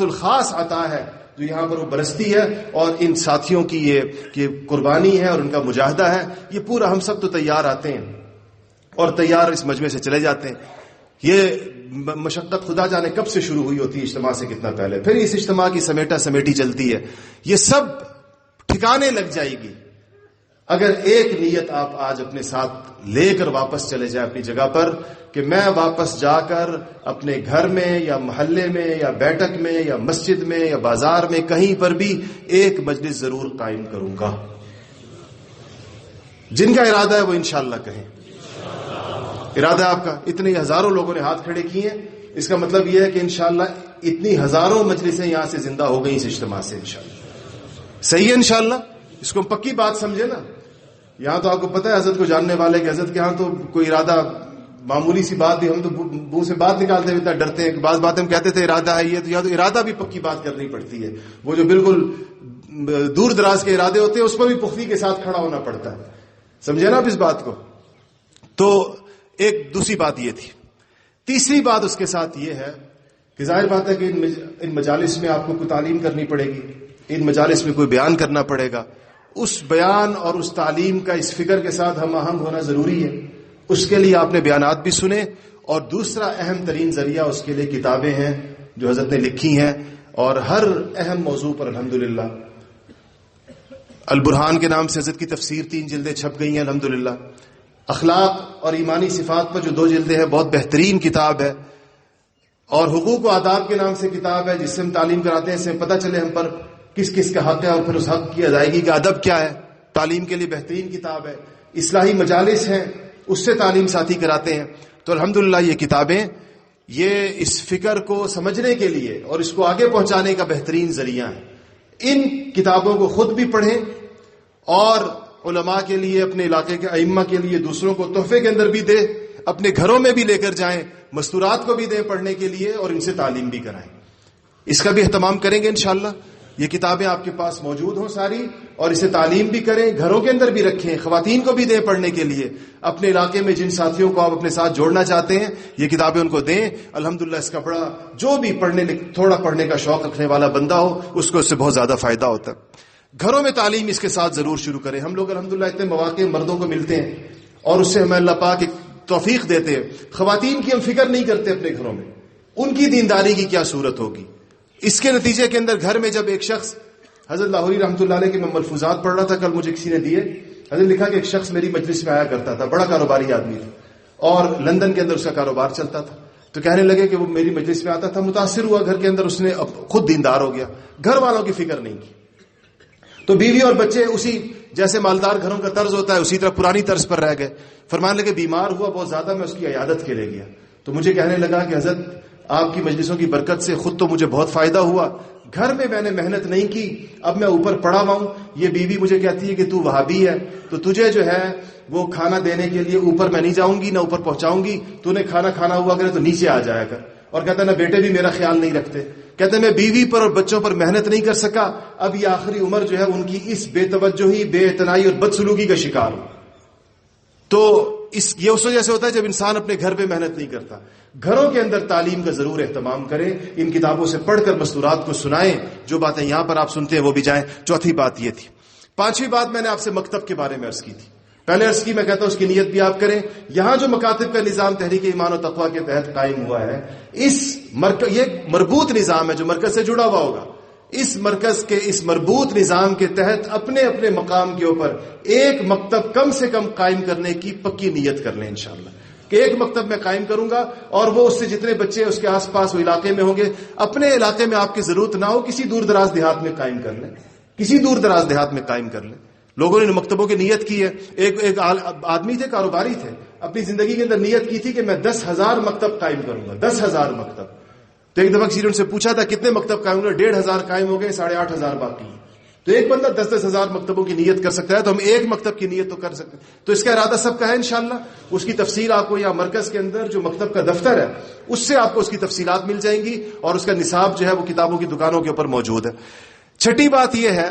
الخاص عطا ہے جو یہاں پر وہ برستی ہے. اور ان ساتھیوں کی یہ قربانی ہے اور ان کا مجاہدہ ہے. یہ پورا ہم سب تو تیار آتے ہیں اور تیار اس مجمع سے چلے جاتے ہیں. یہ مشقت خدا جانے کب سے شروع ہوئی ہوتی ہے، اجتماع سے کتنا پہلے. پھر اس اجتماع کی سمیٹی چلتی ہے. یہ سب ٹھکانے لگ جائے گی اگر ایک نیت آپ آج اپنے ساتھ لے کر واپس چلے جائیں اپنی جگہ پر کہ میں واپس جا کر اپنے گھر میں یا محلے میں یا بیٹھک میں یا مسجد میں یا بازار میں کہیں پر بھی ایک مجلس ضرور قائم کروں گا. جن کا ارادہ ہے وہ انشاءاللہ کہیں. ارادہ آپ کا. اتنے ہزاروں لوگوں نے ہاتھ کھڑے کیے ہیں, اس کا مطلب یہ ہے کہ انشاءاللہ اتنی ہزاروں مجلسیں یہاں سے زندہ ہو گئی اس اجتماع سے انشاءاللہ. صحیح ہے انشاءاللہ. اس کو پکی بات سمجھے نا. یہاں تو آپ کو پتہ ہے حضرت کو جاننے والے کہ حضرت کے ہاں تو کوئی ارادہ معمولی سی بات بھی, ہم تو منہ سے بات نکالتے ہوئے اتنا ڈرتے ہیں کہ بعض باتیں ہم کہتے تھے ارادہ ہے یہ, تو یہاں تو ارادہ بھی پکی بات کرنی پڑتی ہے. وہ جو بالکل دور دراز کے ارادے ہوتے ہیں اس پر بھی پختگی کے ساتھ کھڑا ہونا پڑتا ہے. سمجھے نا آپ اس بات کو. تو ایک دوسری بات یہ تھی. تیسری بات اس کے ساتھ یہ ہے کہ ظاہر بات ہے کہ ان مجالس میں آپ کو کوئی تعلیم کرنی پڑے گی, ان مجالس میں کوئی بیان کرنا پڑے گا. اس بیان اور اس تعلیم کا اس فکر کے ساتھ ہم آہنگ ہونا ضروری ہے. اس کے لیے آپ نے بیانات بھی سنے, اور دوسرا اہم ترین ذریعہ اس کے لیے کتابیں ہیں جو حضرت نے لکھی ہیں, اور ہر اہم موضوع پر الحمدللہ. البرہان کے نام سے حضرت کی تفسیر 3 جلدیں چھپ گئی ہیں الحمدللہ. اخلاق اور ایمانی صفات پر جو 2 جلدیں ہیں بہت بہترین کتاب ہے. اور حقوق و آداب کے نام سے کتاب ہے جس سے ہم تعلیم کراتے ہیں, اس سے پتہ چلے ہم پر کس کس کا حق ہے اور پھر اس حق کی ادائیگی کا ادب کیا ہے. تعلیم کے لیے بہترین کتاب ہے. اصلاحی مجالس ہیں, اس سے تعلیم ساتھی کراتے ہیں. تو الحمدللہ یہ کتابیں یہ اس فکر کو سمجھنے کے لیے اور اس کو آگے پہنچانے کا بہترین ذریعہ ہیں. ان کتابوں کو خود بھی پڑھیں اور علماء کے لیے, اپنے علاقے کے ائمہ کے لیے دوسروں کو تحفے کے اندر بھی دیں, اپنے گھروں میں بھی لے کر جائیں, مستورات کو بھی دیں پڑھنے کے لیے, اور ان سے تعلیم بھی کرائیں. اس کا بھی اہتمام کریں گے انشاءاللہ. یہ کتابیں آپ کے پاس موجود ہوں ساری, اور اسے تعلیم بھی کریں, گھروں کے اندر بھی رکھیں, خواتین کو بھی دیں پڑھنے کے لیے. اپنے علاقے میں جن ساتھیوں کو آپ اپنے ساتھ جوڑنا چاہتے ہیں یہ کتابیں ان کو دیں. الحمدللہ اس کا بڑا, جو بھی تھوڑا پڑھنے کا شوق رکھنے والا بندہ ہو اس کو اس سے بہت زیادہ فائدہ ہوتا ہے. گھروں میں تعلیم اس کے ساتھ ضرور شروع کریں. ہم لوگ الحمدللہ اتنے مواقع مردوں کو ملتے ہیں اور اس سے ہمیں اللہ پاک ایک توفیق دیتے ہیں. خواتین کی ہم فکر نہیں کرتے اپنے گھروں میں, ان کی دینداری کی کیا صورت ہوگی. اس کے نتیجے کے اندر گھر میں جب ایک شخص, حضرت لاہوری رحمۃ اللہ علیہ کے میں ملفوظات پڑھ رہا تھا کل, مجھے کسی نے دیے. حضرت لکھا کہ ایک شخص میری مجلس میں آیا کرتا تھا, بڑا کاروباری آدمی تھا اور لندن کے اندر اس کا کاروبار چلتا تھا. تو کہنے لگے کہ وہ میری مجلس میں آتا تھا, متاثر ہوا گھر کے اندر, اس نے خود دیندار ہو گیا, گھر والوں کی فکر نہیں کی. تو بیوی اور بچے اسی جیسے مالدار گھروں کا طرز ہوتا ہے اسی طرح پرانی طرز پر رہ گئے. فرمانے لگے بیمار ہوا بہت زیادہ, میں اس کی عیادت کے لے گیا. تو مجھے کہنے لگا کہ حضرت آپ کی مجلسوں کی برکت سے خود تو مجھے بہت فائدہ ہوا, گھر میں نے محنت نہیں کی, اب میں اوپر پڑا ہوا ہوں. یہ بیوی مجھے کہتی ہے کہ تو وہابی ہے تو تجھے جو ہے وہ کھانا دینے کے لیے اوپر میں نہیں جاؤں گی, نہ اوپر پہنچاؤں گی, تو نے کھانا ہوا کرے تو نیچے آ جایا کر. اور کہتا ہے نا بیٹے بھی میرا خیال نہیں رکھتے. کہتے ہیں میں بیوی پر اور بچوں پر محنت نہیں کر سکا, اب یہ آخری عمر جو ہے ان کی اس بے توجہی, بے اعتنائی اور بدسلوکی کا شکار ہو. تو یہ اس وجہ سے ہوتا ہے جب انسان اپنے گھر پہ محنت نہیں کرتا. گھروں کے اندر تعلیم کا ضرور اہتمام کریں, ان کتابوں سے پڑھ کر مستورات کو سنائیں, جو باتیں یہاں پر آپ سنتے ہیں وہ بھی جائیں. چوتھی بات یہ تھی. پانچویں بات میں نے آپ سے مکتب کے بارے میں عرض کی تھی. پہلے عرض کی, میں کہتا ہوں اس کی نیت بھی آپ کریں. یہاں جو مکاتب کا نظام تحریک ایمان و تقویٰ کے تحت قائم ہوا ہے, یہ مربوط نظام ہے جو مرکز سے جڑا ہوا ہوگا. اس مرکز کے اس مربوط نظام کے تحت اپنے اپنے مقام کے اوپر ایک مکتب کم سے کم قائم کرنے کی پکی نیت کر لیں انشاءاللہ, کہ ایک مکتب میں قائم کروں گا, اور وہ اس سے جتنے بچے اس کے آس پاس وہ علاقے میں ہوں گے, اپنے علاقے میں آپ کی ضرورت نہ ہو, کسی دور دراز دیہات میں قائم کر لیں, کسی دور دراز دیہات میں قائم کر لیں. لوگوں نے مکتبوں کی نیت کی ہے. ایک آدمی تھے, کاروباری تھے, اپنی زندگی کے اندر نیت کی تھی کہ میں 10,000 مکتب قائم کروں گا, 10,000 مکتب. تو ایک دفعہ کسی نے ان سے پوچھا تھا کتنے مکتب قائم ہوئے, 1,500 قائم ہو گئے, 8,500 باقی. تو ایک بندہ 10,000 مکتبوں کی نیت کر سکتا ہے, تو ہم ایک مکتب کی نیت تو کر سکتے ہیں. تو اس کا ارادہ سب کا ہے انشاءاللہ. اس کی تفصیل آپ کو یہاں مرکز کے اندر جو مکتب کا دفتر ہے اس سے آپ کو اس کی تفصیلات مل جائیں گی, اور اس کا نصاب جو ہے وہ کتابوں کی دکانوں کے اوپر موجود ہے. چھٹی بات یہ ہے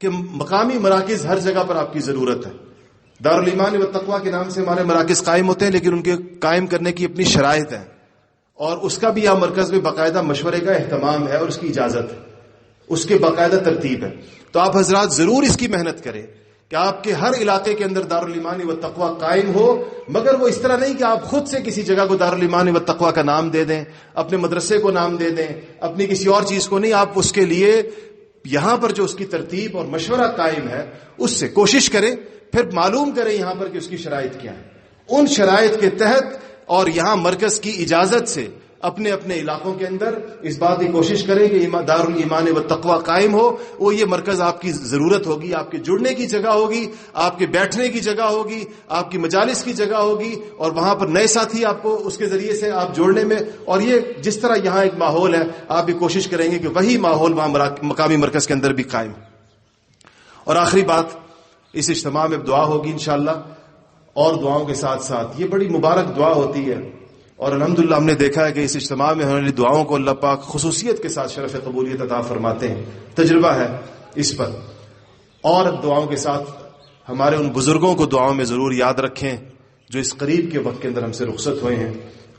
کہ مقامی مراکز ہر جگہ پر آپ کی ضرورت ہے. دارالایمان و تقویٰ کے نام سے ہمارے مراکز قائم ہوتے ہیں, لیکن ان کے قائم کرنے کی اپنی شرائط ہے, اور اس کا بھی یہاں مرکز میں باقاعدہ مشورے کا اہتمام ہے, اور اس کی اجازت ہے, اس کے باقاعدہ ترتیب ہے. تو آپ حضرات ضرور اس کی محنت کریں کہ آپ کے ہر علاقے کے اندر دارالایمان و تقویٰ قائم ہو, مگر وہ اس طرح نہیں کہ آپ خود سے کسی جگہ کو دارالایمان و تقویٰ کا نام دے دیں, اپنے مدرسے کو نام دے دیں, اپنی کسی اور چیز کو نہیں. آپ اس کے لیے یہاں پر جو اس کی ترتیب اور مشورہ قائم ہے اس سے کوشش کریں, پھر معلوم کریں یہاں پر کہ اس کی شرائط کیا ہے. ان شرائط کے تحت اور یہاں مرکز کی اجازت سے اپنے اپنے علاقوں کے اندر اس بات کی کوشش کریں کہ دار الایمان و تقوی قائم ہو. وہ یہ مرکز آپ کی ضرورت ہوگی، آپ کے جڑنے کی جگہ ہوگی، آپ کے بیٹھنے کی جگہ ہوگی، آپ کی مجالس کی جگہ ہوگی، اور وہاں پر نئے ساتھی آپ کو اس کے ذریعے سے آپ جوڑنے میں، اور یہ جس طرح یہاں ایک ماحول ہے آپ بھی کوشش کریں گے کہ وہی ماحول وہاں مقامی مرکز کے اندر بھی قائم. اور آخری بات، اس اجتماع میں دعا ہوگی انشاءاللہ، اور دعاؤں کے ساتھ ساتھ یہ بڑی مبارک دعا ہوتی ہے، اور الحمدللہ ہم نے دیکھا ہے کہ اس اجتماع میں ہونے والی دعاؤں کو اللہ پاک خصوصیت کے ساتھ شرف قبولیت عطا فرماتے ہیں. تجربہ ہے اس پر. اور دعاؤں کے ساتھ ہمارے ان بزرگوں کو دعاؤں میں ضرور یاد رکھیں جو اس قریب کے وقت کے اندر ہم سے رخصت ہوئے ہیں،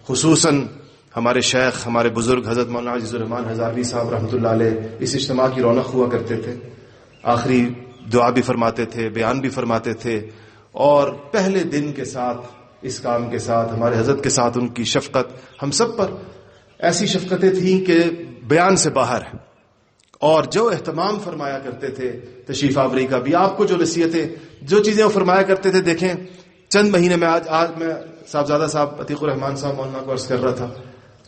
خصوصاً ہمارے شیخ، ہمارے بزرگ حضرت مولانا عزیز الرحمان ہزاروی صاحب رحمۃ اللہ علیہ. اس اجتماع کی رونق ہوا کرتے تھے، آخری دعا بھی فرماتے تھے، بیان بھی فرماتے تھے، اور پہلے دن کے ساتھ اس کام کے ساتھ ہمارے حضرت کے ساتھ ان کی شفقت ہم سب پر ایسی شفقتیں تھیں کہ بیان سے باہر ہے. اور جو اہتمام فرمایا کرتے تھے تشریف آوری کا بھی، آپ کو جو نصیحتیں، جو چیزیں وہ فرمایا کرتے تھے، دیکھیں چند مہینے میں آج میں صاحبزادہ صاحب عتیق الرحمان صاحب مولانا کو عرض کر رہا تھا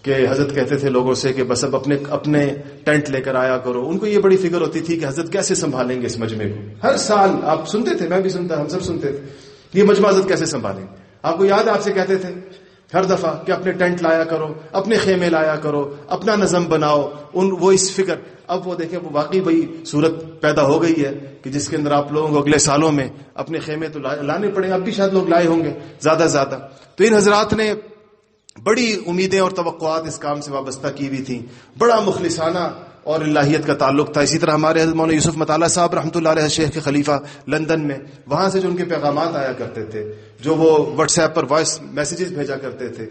کہ حضرت کہتے تھے لوگوں سے کہ بس اب اپنے ٹینٹ لے کر آیا کرو. ان کو یہ بڑی فکر ہوتی تھی کہ حضرت کیسے سنبھالیں گے اس مجمع کو. ہر سال آپ سنتے تھے، میں بھی سنتا، ہم سب سنتے تھے، یہ مجمع حضرت کیسے سنبھالیں. آپ کو یاد ہے آپ سے کہتے تھے ہر دفعہ کہ اپنے ٹینٹ لایا کرو، اپنے خیمے لایا کرو، اپنا نظم بناؤ. وہ اس فکر، اب وہ دیکھیں وہ واقعی بھئی صورت پیدا ہو گئی ہے کہ جس کے اندر آپ لوگوں کو اگلے سالوں میں اپنے خیمے تو لانے پڑیں. اب بھی شاید لوگ لائے ہوں گے زیادہ سے زیادہ. تو ان حضرات نے بڑی امیدیں اور توقعات اس کام سے وابستہ کی ہوئی تھیں، بڑا مخلصانہ اور الہیت کا تعلق تھا. اسی طرح ہمارے حضرت مولانا یوسف مطالعہ صاحب رحمۃ اللہ علیہ شیخ کے خلیفہ لندن میں، وہاں سے جو ان کے پیغامات آیا کرتے تھے، جو وہ واٹس ایپ پر وائس میسیجز بھیجا کرتے تھے،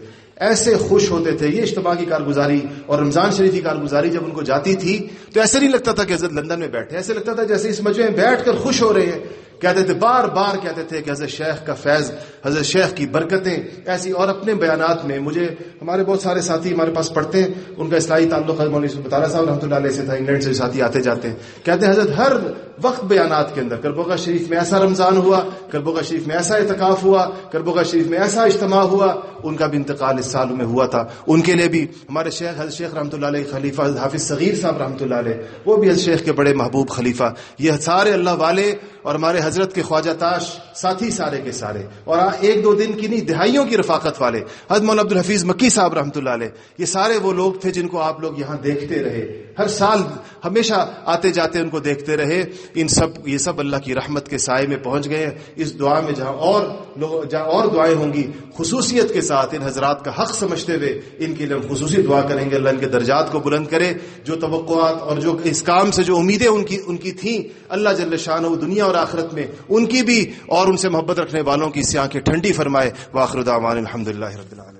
ایسے خوش ہوتے تھے. یہ اجتماع کی کارگزاری اور رمضان شریف کی کارگزاری جب ان کو جاتی تھی تو ایسے نہیں لگتا تھا کہ حضرت لندن میں بیٹھے، ایسے لگتا تھا جیسے اس مجمع میں بیٹھ کر خوش ہو رہے ہیں. کہتے تھے، بار بار کہتے تھے کہ حضرت شیخ کا فیض، حضرت شیخ کی برکتیں ایسی. اور اپنے بیانات میں مجھے ہمارے بہت سارے ساتھی ہمارے پاس پڑھتے ہیں، ان کا اصلاحی تعلق حضرت مولانا مطالعہ صاحب رحمۃ اللہ علیہ سے تھا، انگلینڈ سے ساتھی آتے جاتے ہیں. کہتے ہیں حضرت ہر وقت بیانات کے اندر کربوگا شریف میں ایسا رمضان ہوا، کربوگا شریف میں ایسا اعتکاف ہوا، کربوگا شریف میں ایسا اجتماع ہوا. ان کا بھی انتقال اس سال میں ہوا تھا. ان کے لیے بھی ہمارے شیخ حضرت شیخ رحمۃ اللہ علیہ خلیفہ حافظ صغیر صاحب رحمۃ اللہ علیہ، وہ بھی حضرت شیخ کے بڑے محبوب خلیفہ. یہ سارے اللہ والے اور ہمارے حضرت کے خواجہ تاش ساتھی سارے کے سارے، اور ایک دو دن کی نہیں، دہائیوں کی رفاقت والے حضرت مولانا عبد الحفیظ مکی صاحب رحمۃ اللہ علیہ، یہ سارے وہ لوگ تھے جن کو آپ لوگ یہاں دیکھتے رہے، ہر سال ہمیشہ آتے جاتے ان کو دیکھتے رہے. یہ سب اللہ کی رحمت کے سائے میں پہنچ گئے. اس دعا میں جہاں اور دعائیں ہوں گی خصوصیت کے ساتھ ان حضرات کا حق سمجھتے ہوئے ان کے لیے ہم خصوصی دعا کریں گے. اللہ ان کے درجات کو بلند کرے. جو توقعات اور جو اس کام سے جو امیدیں ان کی تھیں، اللہ جل شانہ دنیا اور آخرت میں ان کی بھی اور ان سے محبت رکھنے والوں کی آنکھیں ٹھنڈی فرمائے. وآخر دعوانا الحمدللہ رب العالمین.